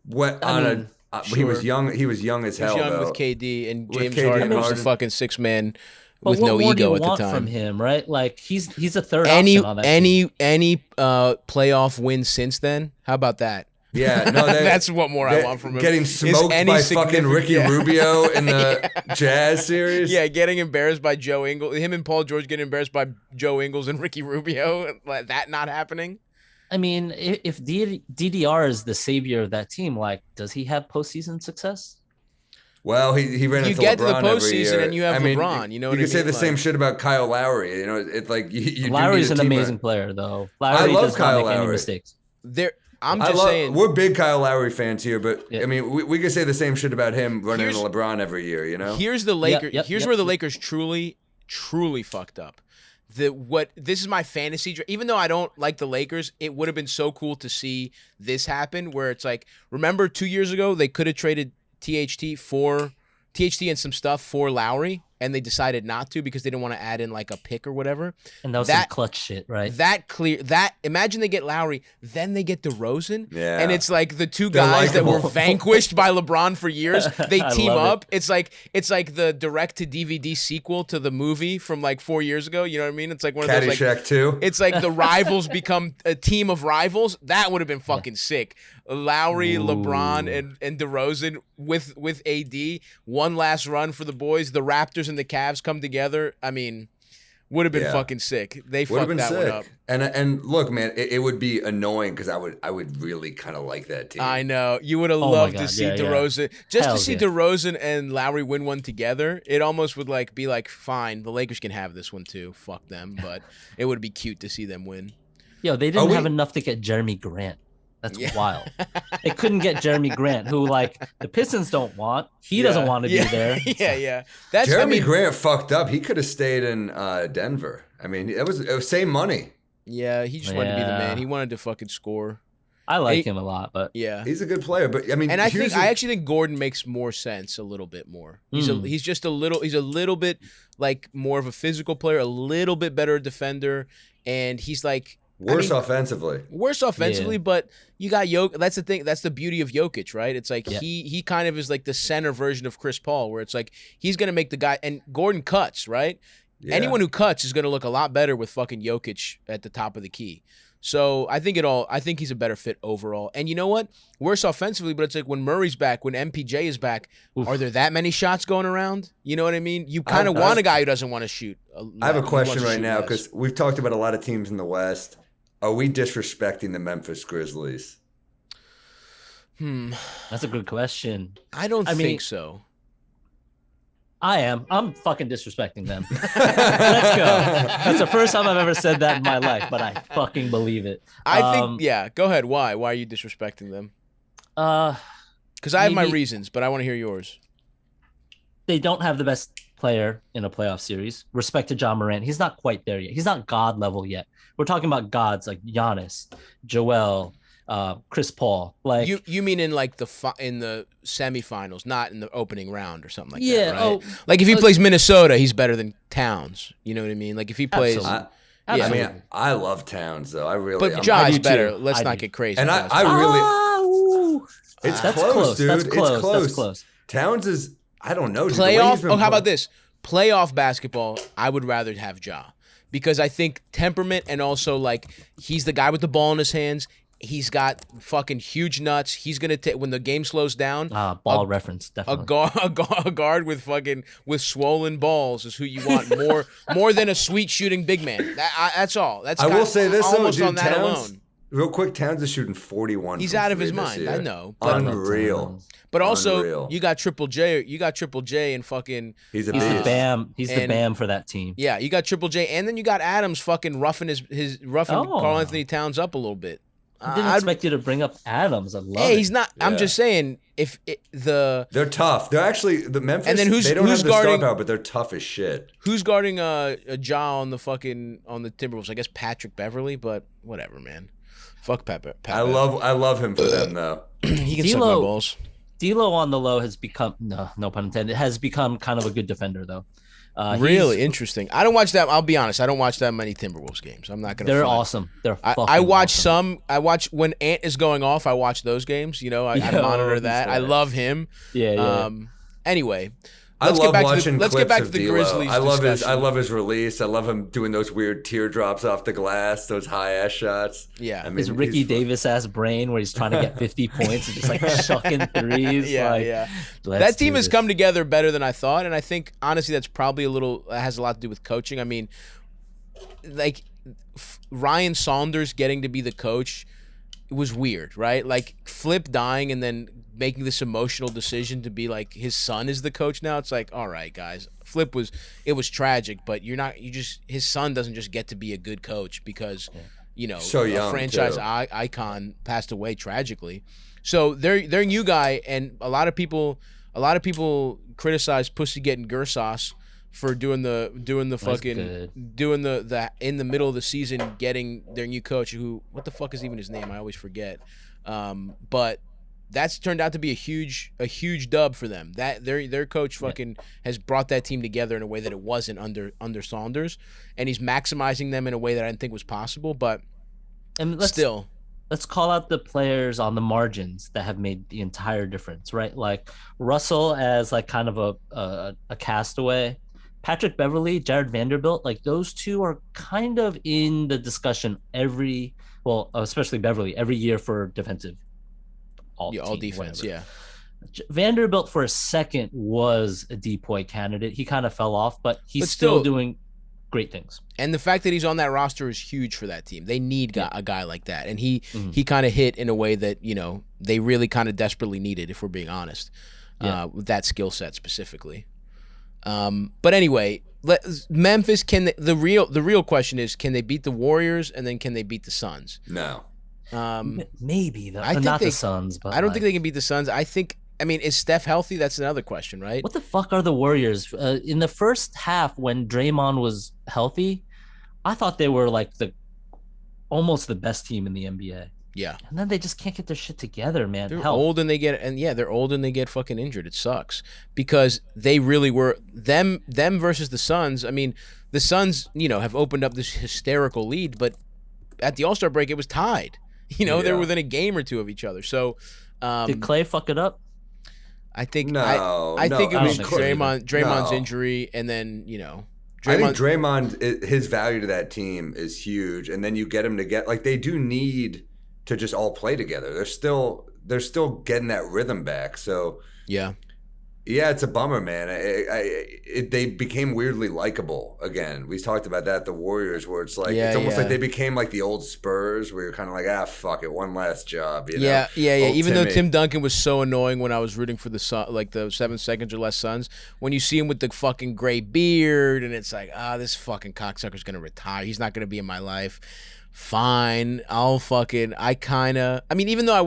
He was young. He was young as hell. He was young though. with KD, and With James KD Harden and was the Harden. fucking six man But with what no more do you ego at the want time. from him, right? Like he's a third option on that team. Any playoff win since then? How about that? Yeah, no, That's what more I want from him. Getting Is smoked any by fucking Ricky significant- Rubio in the Jazz series. Yeah, getting embarrassed by Joe Ingles. Him and Paul George getting embarrassed by Joe Ingles and Ricky Rubio. Like, that not happening. I mean, if DDR is the savior of that team, like, does he have postseason success? Well, he ran You into get to the LeBron every postseason year. and you have I mean, LeBron, you know what I You could say mean? the same Like- shit about Kyle Lowry. You know, it's like you Lowry's do an need a team amazing of- player, though. Lowry love does Kyle not make any Lowry. mistakes. I'm just saying. We're big Kyle Lowry fans here, but Yeah. I mean, we could say the same shit about him running Here's- into LeBron every year. You know, Here's the Lakers. Here's yep. where the Lakers truly fucked up. This is my fantasy. Even though I don't like the Lakers, it would have been so cool to see this happen. Where it's like, remember 2 years ago they could have traded THT and some stuff for Lowry, and they decided not to because they didn't want to add in like a pick or whatever. And that was some clutch shit, right? Imagine they get Lowry, then they get DeRozan, Yeah. and it's like the two They're guys that were likable. vanquished by LeBron for years. They I team love up. It's like the direct to DVD sequel to the movie from like 4 years ago. You know what I mean? It's like one of those like Caddyshack too. it's like the rivals become a team of rivals. That would have been fucking sick. Lowry, LeBron, and DeRozan with AD. One last run for the boys. The Raptors and the Cavs come together. I mean, would have been Yeah. fucking sick. They Would have fucked been that sick. one up. And look, man, it would be annoying because I would really kind of like that team. I know. You would have my loved God, to see yeah, yeah. DeRozan. Just Hell to see yeah. DeRozan and Lowry win one together, it almost would like be like, fine, the Lakers can have this one too. Fuck them. But it would be cute to see them win. Yo, they didn't we- have enough to get Jeremy Grant. That's Yeah. wild. They couldn't get Jeremy Grant, who like the Pistons don't want. He doesn't want to be there. Yeah. That's Jeremy I mean, Grant fucked up. He could have stayed in Denver. I mean, it was same money. Yeah, he just wanted to be the Yeah. man. He wanted to fucking score. I like He- him a lot, but Yeah. He's a good player, but I mean, And I here's actually think Gordon makes more sense a little bit more. He's a little bit like more of a physical player, a little bit better defender, and he's like worse offensively. worse offensively, Yeah. but you got Jokic. That's the thing. That's the beauty of Jokic, right? It's like Yeah. he kind of is like the center version of Chris Paul, where it's like he's gonna make the guy, and Gordon cuts, right? Yeah. Anyone who cuts is gonna look a lot better with fucking Jokic at the top of the key. So I think he's a better fit overall. And you know what? Worse offensively, but it's like when Murray's back, when MPJ is back, are there that many shots going around? You know what I mean? You kind of want a guy who doesn't want to shoot. I have a He question wants to right shoot now less. because we've talked about a lot of teams in the West. Are we disrespecting the Memphis Grizzlies? that's a good question. I don't I mean- think so. I am. I'm fucking disrespecting them. Let's go. That's the first time I've ever said that in my life, but I fucking believe it. I think, yeah, go ahead. Why? Why are you disrespecting them? Uh, Because I have my Maybe- reasons, but I want to hear yours. they don't have the best player in a playoff series. Respect to John Morant. He's not quite there yet. He's not God level yet. We're talking about gods like Giannis, Joel, Chris Paul. Like you mean in like in the semifinals, not in the opening round or something like Yeah, that, right? oh, like if he plays Minnesota, he's better than Towns. You know what I mean? Like if he plays, Absolutely. I Absolutely. mean, I love Towns though. I really. but I'm- Ja's do too. better. Let's I not do. get crazy. and Ja's I better. really. It's That's close, dude. That's close. It's close. That's close. Towns is. I don't know. dude. The way he's Playoff. been Oh, how playing- about this? Playoff basketball. I would rather have Ja because I think temperament and also like he's the guy with the ball in his hands. He's got fucking huge nuts. He's gonna take when the game slows down. Ball reference, A definitely. guard with swollen balls is who you want more than a sweet shooting big man. That's all. That's I will say this though, almost dude. on that Towns, alone. real quick, Towns is shooting 41. He's from out of three his this mind. year. I know. But Unreal. But also, Unreal. you got Triple J. You got Triple J and fucking. He's a He's beast. the Bam. He's the And- Bam for that team. Yeah, you got Triple J, and then you got Adams fucking roughing Oh. Karl Anthony Towns up a little bit. I didn't expect you to bring up Adams. I love Hey, it. he's not. I'm Yeah. just saying They're tough. They're actually the Memphis. And then who's- they don't who's have the star guarding- power, but they're tough as shit. who's guarding a Ja on the Timberwolves. I guess Patrick Beverly, but whatever, man. Fuck Pat. I love him for them though. He can suck my D'Lo- balls. D'Lo on the low has become no pun intended. Has become kind of a good defender though. Really he's- interesting. I don't watch that. I'll be honest. I don't watch that many Timberwolves games. I'm not gonna. They're front. awesome. They're I fucking watch awesome. some. I watch when Ant is going off. I watch those games. You know, I Yo, monitor he's that. I hilarious. love him. Yeah. Anyway, I let's love get back watching to let's clips get back of to the D'Lo. Grizzlies. I love discussion. his release. I love him doing those weird teardrops off the glass, those high ass shots. Yeah. I mean, His Ricky he's fu- Davis ass brain where he's trying to get 50 points and just like shucking threes. Yeah, like, yeah. let's That team do has this. come together better than I thought, and I think honestly that's probably has a lot to do with coaching. I mean, like Ryan Saunders getting to be the coach, it was weird, right? Like Flip dying and then making this emotional decision to be like his son is the coach now. It's like, all right, guys. It was tragic, but his son doesn't just get to be a good coach because So a young, franchise too. icon passed away tragically. So their new guy, and a lot of people criticize Pussy getting Gersas for doing the fucking good. doing the in the middle of the season getting their new coach, who what the fuck is even his name? I always forget. But that's turned out to be a huge dub for them. That their coach fucking has brought that team together in a way that it wasn't under Saunders, and he's maximizing them in a way that I didn't think was possible. But And let's call out the players on the margins that have made the entire difference, right? Like Russell as like kind of a castaway, Patrick Beverly, Jared Vanderbilt, like those two are kind of in the discussion especially Beverly every year for defensive all defense, whatever. yeah. Vanderbilt for a second was a D-point candidate. He kind of fell off, but he's But still still- doing great things. And the fact that he's on that roster is huge for that team. They need a guy like that, and he Mhm. kind of hit in a way that they really kind of desperately needed, if we're being honest, with that skill set specifically. But anyway, Memphis the real question is, can they beat the Warriors, and then can they beat the Suns? No. Maybe though, I think not they- the Suns, but I don't think they can beat the Suns. I mean, is Steph healthy? That's another question, right? What the fuck are the Warriors? In the first half, when Draymond was healthy, I thought they were like almost the best team in the NBA. Yeah. And then they just can't get their shit together, man. They're Health. old and they're old and they get fucking injured. It sucks because they really were them versus the Suns. I mean, the Suns, have opened up this hysterical lead, but at the All-Star break it was tied. They're within a game or two of each other. So Did Clay fuck it up? I think No, I no, think it I was don't think so Draymond's No. injury, and then I think Draymond, his value to that team is huge, and then you get him to get like they do need to just all play together. They're still getting that rhythm back. So yeah. yeah, it's a bummer, man. They became weirdly likable again. We talked about that, the Warriors, where it's like it's almost like they became like the old Spurs, where you're kind of like, fuck it, one last job. Yeah. Old Even though Timmy. Tim Duncan was so annoying when I was rooting for the 7 seconds or less Suns, when you see him with the fucking gray beard, and it's like, this fucking cocksucker's gonna retire. He's not gonna be in my life. Fine, even though I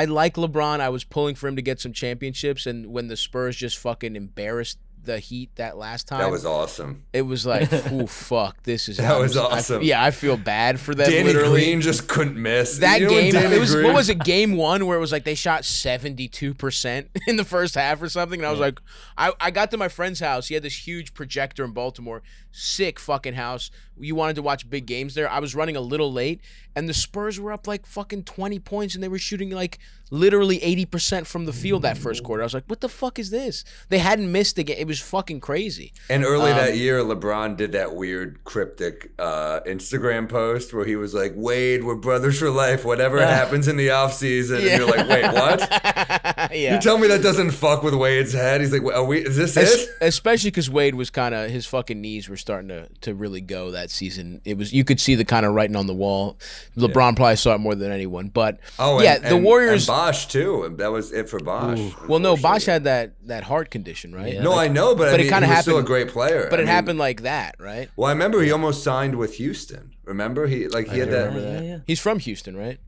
like LeBron. I was pulling for him to get some championships, and when the Spurs just fucking embarrassed the Heat that last time. That was awesome. It was like, ooh, fuck, this is. That was awesome. I feel bad for them. Danny literally. Green just couldn't miss. That You know when game, Danny it was Green- what was it? Game 1 where it was like they shot 72% in the first half or something, and I was like, I got to my friend's house. He had this huge projector in Baltimore, sick fucking house. You wanted to watch big games there. I was running a little late, and the Spurs were up like fucking 20 points, and they were shooting like literally 80% from the field that first quarter. I was like, what the fuck is this? They hadn't missed a game. It was fucking crazy. And early that year, LeBron did that weird cryptic Instagram post where he was like, Wade, we're brothers for life. Whatever happens in the offseason. And you're like, wait, what? Yeah. You tell me that doesn't fuck with Wade's head? He's like, is this it? Especially because Wade was kind of, his fucking knees were starting to really go that season. It was, you could see the kind of writing on the wall. LeBron probably saw it more than anyone. But the Warriors. And Bosh, too. That was it for Bosh. Well, no, Bosh had that heart condition, right? Yeah. No, I know, but I mean, it kind he of was still a happened. great player. But it happened like that, right? Well, I remember he almost signed with Houston. Remember? He had that. Yeah. He's from Houston, right?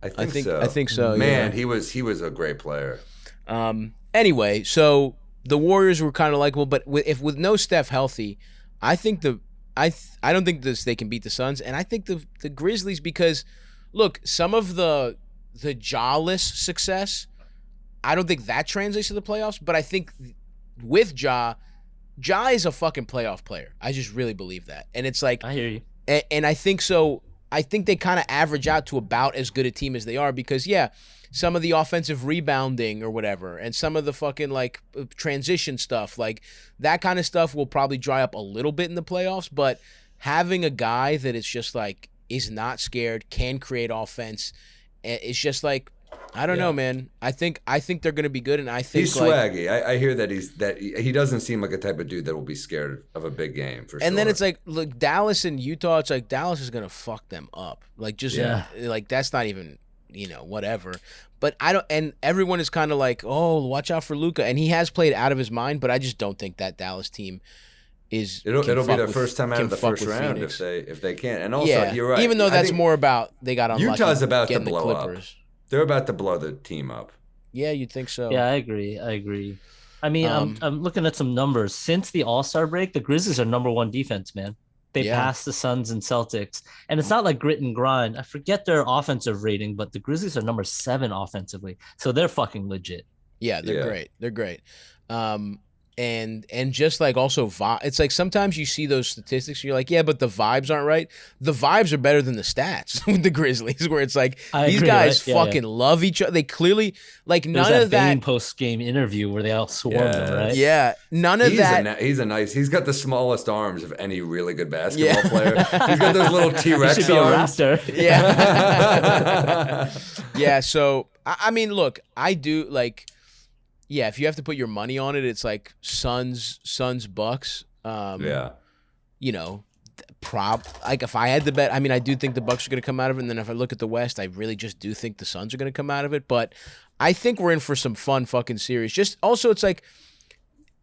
I think so. yeah. Man, he was a great player. Anyway, so the Warriors were kind of like, well, but with no Steph healthy, I think I don't think they can beat the Suns, and I think the Grizzlies, because look, some of the Ja-less success, I don't think that translates to the playoffs, but I think with Ja is a fucking playoff player. I just really believe that, and it's like, I hear you. and I think so. I think they kind of average out to about as good a team as they are, because some of the offensive rebounding or whatever, and some of the fucking like transition stuff, like that kind of stuff will probably dry up a little bit in the playoffs. But having a guy that is just like is not scared, can create offense, it's just like, I don't know, man. I think they're gonna be good, and I think he's swaggy. I hear that he doesn't seem like a type of dude that will be scared of a big game for sure. And then it's like, look, Dallas and Utah. It's like Dallas is gonna fuck them up. Like just like that's not even whatever. But I don't. And everyone is kind of like, oh, watch out for Luka, and he has played out of his mind. But I just don't think that Dallas team is. It'll be their first time out of the first round if they can. And also, you're right. Even though that's more about they got unlucky. Utah's about to getting blow the up. Clippers. They're about to blow the team up. Yeah, you'd think so. Yeah, I agree. I mean, I'm looking at some numbers. Since the All-Star break, the Grizzlies are number 1 defense, man. They passed the Suns and Celtics. And it's not like grit and grind. I forget their offensive rating, but the Grizzlies are number 7 offensively. So they're fucking legit. Yeah, they're great. They're great. And just like also it's like sometimes you see those statistics and you're like, yeah, but the vibes aren't right. The vibes are better than the stats with the Grizzlies, where it's like these guys fucking love each other. They clearly like none of that post game interview where they all swarm them, right? Yeah, none of that. He's got the smallest arms of any really good basketball player. He's got those little T-Rex He should be arms. a raptor. Yeah. Yeah. So I mean, look, I do like. Yeah, if you have to put your money on it, it's like Suns, Bucks. Like if I had to bet, I mean, I do think the Bucks are going to come out of it. And then if I look at the West, I really just do think the Suns are going to come out of it. But I think we're in for some fun fucking series. Just also, it's like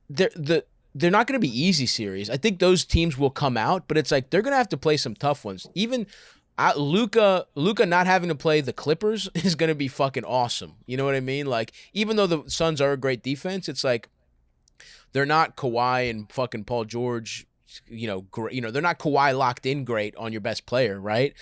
they're not going to be easy series. I think those teams will come out, but it's like they're going to have to play some tough ones. Even Luka not having to play the Clippers is going to be fucking awesome. You know what I mean? Like, even though the Suns are a great defense, it's like they're not Kawhi and fucking Paul George. They're not Kawhi locked in great on your best player, right?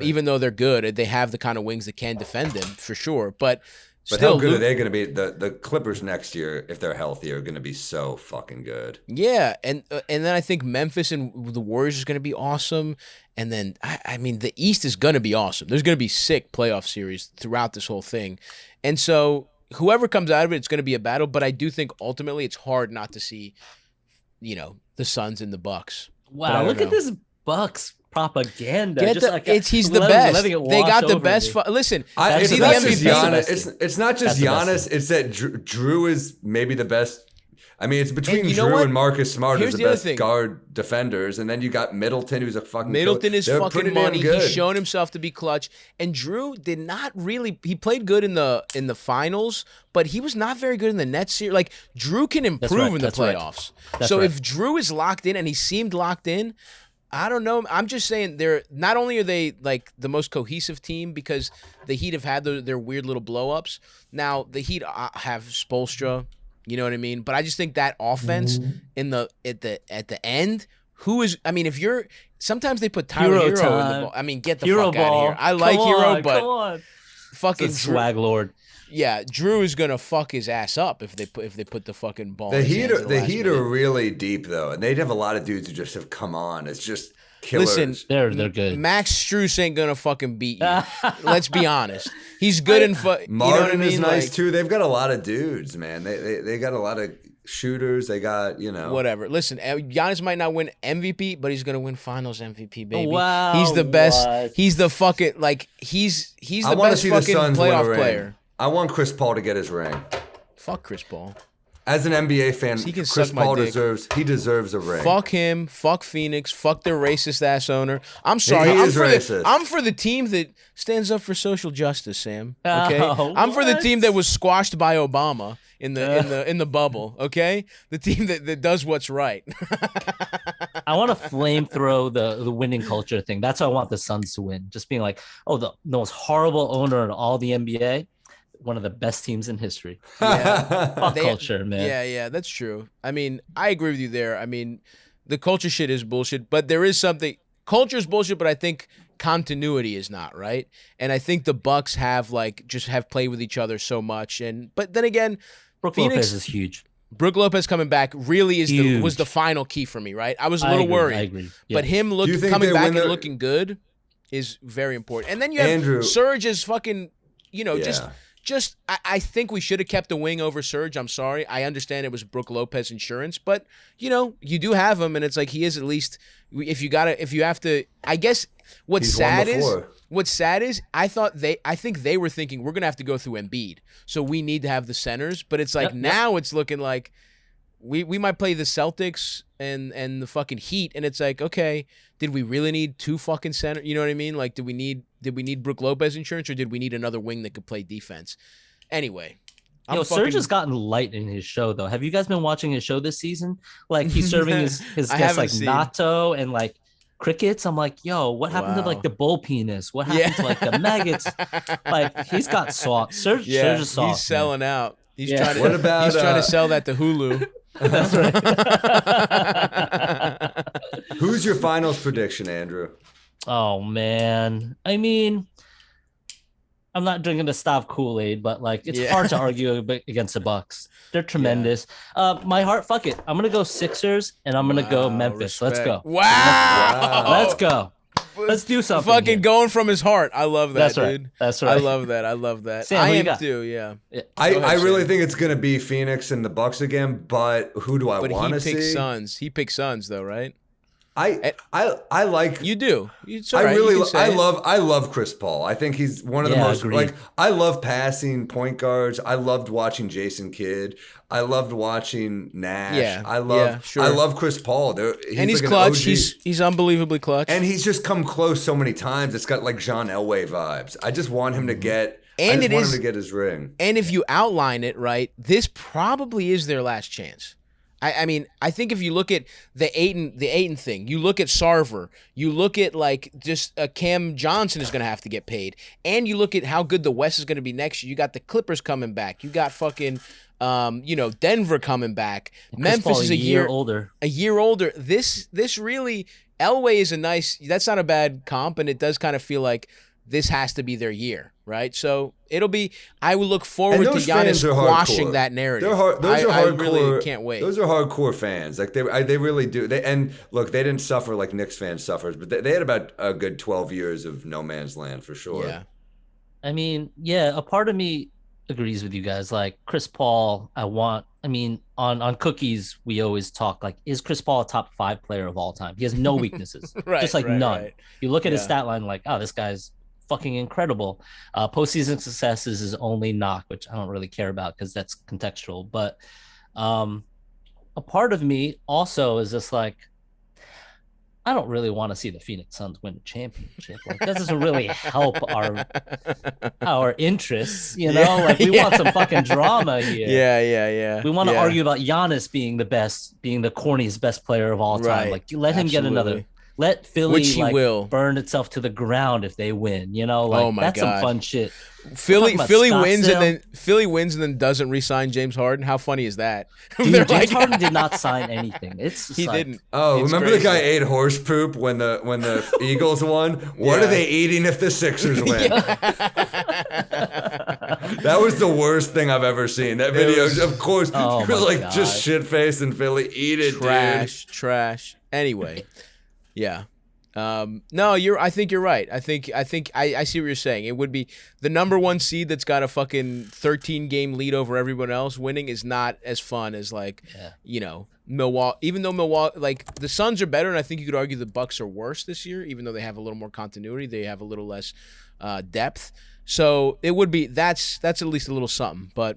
Even though they're good, they have the kind of wings that can defend them for sure. But still, how good are they going to be? The Clippers next year, if they're healthy, are going to be so fucking good. Yeah, and then I think Memphis and the Warriors is going to be awesome. And then, I mean, the East is going to be awesome. There's going to be sick playoff series throughout this whole thing. And so whoever comes out of it, it's going to be a battle. But I do think ultimately it's hard not to see, the Suns and the Bucks. Wow, look at this Bucks propaganda. He's the best. They got the best. Listen, it's not just Giannis. It's not just That's Giannis. It's that Drew is maybe the best. I mean, it's between Drew and Marcus Smart as the best guard defenders, and then you got Middleton, who's a fucking. Middleton is fucking money. Good. He's shown himself to be clutch, and Drew did not really. He played good in the finals, but he was not very good in the Nets series. Like Drew can improve in the playoffs. So if Drew is locked in, and he seemed locked in. I don't know. I'm just saying they're not only are they like the most cohesive team because the Heat have had their weird little blow ups. Now the Heat have Spoelstra. You know what I mean? But I just think that offense at the end, if you're sometimes they put Tyler Hero in the ball. I mean, get the fuck out of here. I like Hero, but fucking swag lord. Yeah, Drew is gonna fuck his ass up if they put the fucking ball. The Heat are really deep though, and they'd have a lot of dudes who just have come on. It's just killers. Listen, they're good. Max Strus ain't gonna fucking beat you. Let's be honest. He's good and Martin you know what I mean? is nice too. They've got a lot of dudes, man. They got a lot of shooters. They got whatever. Listen, Giannis might not win MVP, but he's gonna win Finals MVP, baby. Wow, he's the best. what? He's the fucking he's I the wanna best see the fucking Suns win a playoff ring. player. I want Chris Paul to get his ring. Fuck Chris Paul. As an NBA fan, He can Chris suck my Paul dick. deserves a ring. Fuck him. Fuck Phoenix. Fuck their racist ass owner. I'm sorry. He is racist. I'm for the team that stands up for social justice, Sam. Oh, Okay. I'm for the what? team that was squashed by Obama in the bubble. Okay. The team that does what's right. I want to flamethrow the winning culture thing. That's why I want the Suns to win. Just being like, the most horrible owner in all the NBA, one of the best teams in history. Yeah. Fuck culture, man. Yeah, that's true. I mean, I agree with you there. I mean, the culture shit is bullshit, but there is something. Culture is bullshit, but I think continuity is not, right? And I think the Bucks have played with each other so much, but then again, Brook Phoenix Lopez is huge. Brook Lopez coming back really was the final key for me, right? I was a little worried. I agree. Yeah. But him coming back and looking good is very important. And then you have Andrew. Serge is fucking, I think we should have kept the wing over Serge. I'm sorry. I understand it was Brook Lopez insurance, but you do have him, and it's like he is at least if you have to. I guess what's sad is I think they were thinking we're gonna have to go through Embiid, so we need to have the centers. But it's like now it's looking like we might play the Celtics and the fucking Heat, and it's like, okay, did we really need two fucking center? You know what I mean? Like, did we need Brook Lopez insurance, or did we need another wing that could play defense? Anyway, Serge has gotten light in his show though. Have you guys been watching his show this season? Like he's serving his guests like natto and like crickets. I'm like, yo, what happened to like the bull penis? What happened to like the maggots? Like he's got sauce. Serge is sauce. He's selling out. He's Yeah. trying to. What about, he's trying to sell that to Hulu. That's right. Who's your finals prediction, Andrew? Oh man, I mean, I'm not drinking the Stav Kool-Aid, but like it's hard to argue against the Bucks. They're tremendous. My heart, fuck it. I'm gonna go Sixers, and I'm gonna go Memphis. Respect. Let's go. Wow. Let's go. Let's do something. Fucking here. going from his heart. I love that, That's right. dude. That's right. I love that. Sam, I who you am got? too. Yeah. I really think it's going to be Phoenix and the Bucks again, but who do I But want to he picks see? Suns. He picks Suns though, right? I like You do. It's all I right. really You can say it. I love Chris Paul. I think he's one of the most agreed. like I love passing point guards. I loved watching Jason Kidd. I loved watching Nash. Yeah, I love sure. I love Chris Paul. He's like clutch. An OG. He's unbelievably clutch. And he's just come close so many times. It's got like John Elway vibes. I just want him to get And him to get his ring. And if you outline it right, this probably is their last chance. I mean, I think if you look at the Ayton thing, you look at Sarver, you look at like just Cam Johnson is going to have to get paid, and you look at how good the West is going to be next year. You got the Clippers coming back. You got fucking, Denver coming back. Memphis is a year older. A year older. This really Elway is that's not a bad comp, and it does kind of feel like this has to be their year, right? So I would look forward to Giannis quashing that narrative. Those are hardcore. I really can't wait. Those are hardcore fans. Like they really do. And look, they didn't suffer like Knicks fans suffered, but they had about a good 12 years of no man's land for sure. Yeah. I mean, a part of me agrees with you guys. Like Chris Paul, on Cookies, we always talk like, is Chris Paul a top 5 player of all time? He has no weaknesses, just like none. Right. You look at his stat line, like, oh, this guy's fucking incredible. Postseason success is his only knock, which I don't really care about because that's contextual. But a part of me also is just like, I don't really want to see the Phoenix Suns win a championship. Like that doesn't really help our interests, Like we want some fucking drama here. Yeah. We want to argue about Giannis being the corniest best player of all time. Right. Like you let him get another Let Philly Which he like will. burn itself to the ground if they win. You know, like Oh my that's God. some fun shit. Philly about wins Scottsdale. Philly wins and then doesn't re-sign James Harden. How funny is that? Dude, They're James like- Harden did not sign anything. It's just He like, didn't. Oh, It's remember crazy. the guy ate horse poop when the Eagles won? What Yeah. are they eating if the Sixers win? That was the worst thing I've ever seen. That video, was- of course, Oh it was my like God. just shit faced in Philly. Eat it, Trash. Anyway, yeah. No, I think you're right. I think I see what you're saying. It would be the number one seed that's got a fucking 13 game lead over everyone else. Winning is not as fun as like, you know, Milwaukee. Even though Milwaukee, like the Suns are better, and I think you could argue the Bucks are worse this year. Even though they have a little more continuity, they have a little less depth. So it would be that's at least a little something. But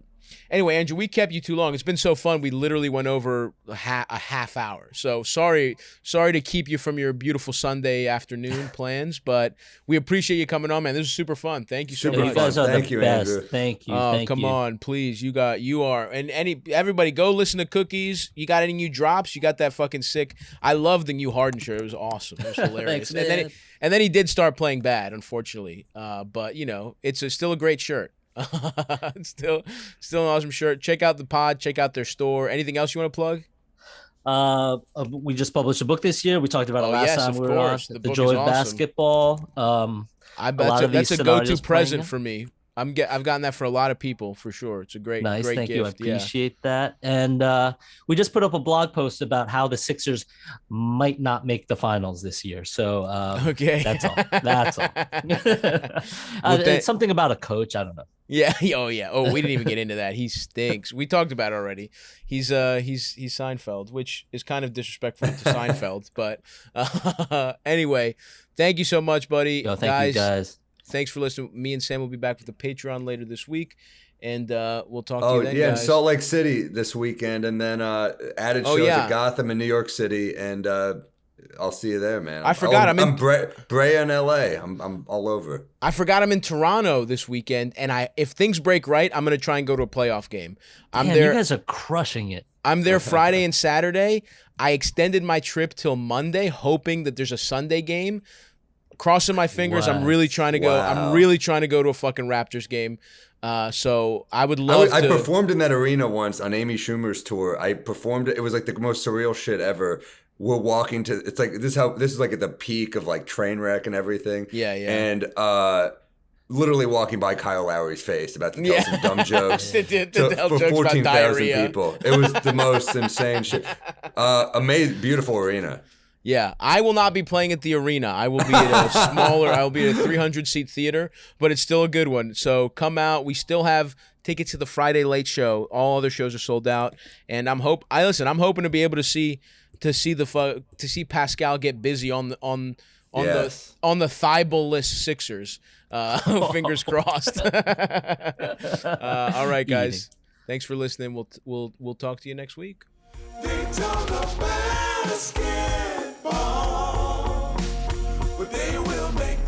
anyway, Andrew, we kept you too long. It's been so fun. We literally went over a half hour. So sorry to keep you from your beautiful Sunday afternoon plans, but we appreciate you coming on, man. This was super fun. Thank you so Super you much. guys are Thank the you, best. Andrew. Thank you. Oh, Thank come you. on, please. You are. And everybody go listen to Cookies. You got any new drops? You got that fucking sick. I love the new Harden shirt. It was awesome. It was hilarious. Thanks, man. And then he did start playing bad, unfortunately. But you know, it's still a great shirt. still an awesome shirt. Check out the pod, check out their store. Anything else you want to plug? We just published a book this year. We talked about it last yes, time of we were on. course. The The book Joy is of awesome. Basketball. I lot bet of that's these a go-to scenarios present playing for me. I've gotten that for a lot of people for sure. It's a great, Nice, great thank gift. you. I appreciate that. And we just put up a blog post about how the Sixers might not make the finals this year. So Okay. that's all. That's all. Well, It's something about a coach. I don't know. Yeah. Oh, yeah. Oh, we didn't even get into that. He stinks. We talked about it already. He's Seinfeld, which is kind of disrespectful to Seinfeld. But anyway, thank you so much, buddy. Yo, thank you guys. Thanks for listening. Me and Sam will be back with the Patreon later this week, and we'll talk to Oh you then, yeah, in guys. Salt Lake City this weekend, and then added shows yeah. at Gotham and New York City, and I'll see you there, man. I forgot, I'm Brea in LA. I'm all over. I forgot I'm in Toronto this weekend, and if things break right, I'm gonna try and go to a playoff game. I'm Man, there. you guys are crushing it. I'm there Friday and Saturday. I extended my trip till Monday, hoping that there's a Sunday game. Crossing my fingers. I'm really trying to go. Wow. I'm really trying to go to a fucking Raptors game. So I would love I to. performed in that arena once on Amy Schumer's tour. I performed it. It was like the most surreal shit ever. We're walking to. It's like this is like at the peak of like train wreck and everything. Yeah. And literally walking by Kyle Lowry's face, about to tell some dumb jokes To tell for jokes about 14,000 diarrhea. people. It was the most insane shit. Amazing, beautiful arena. Yeah, I will not be playing at the arena. I will be at a smaller. I will be at a 300-seat theater, but it's still a good one. So come out. We still have tickets to the Friday late show. All other shows are sold out, and I'm hoping to be able to see Pascal get busy on the Yes. Thibault-less Sixers. Fingers crossed. All right, guys. Thanks for listening. We'll talk to you next week. They talk about basketball, but they will make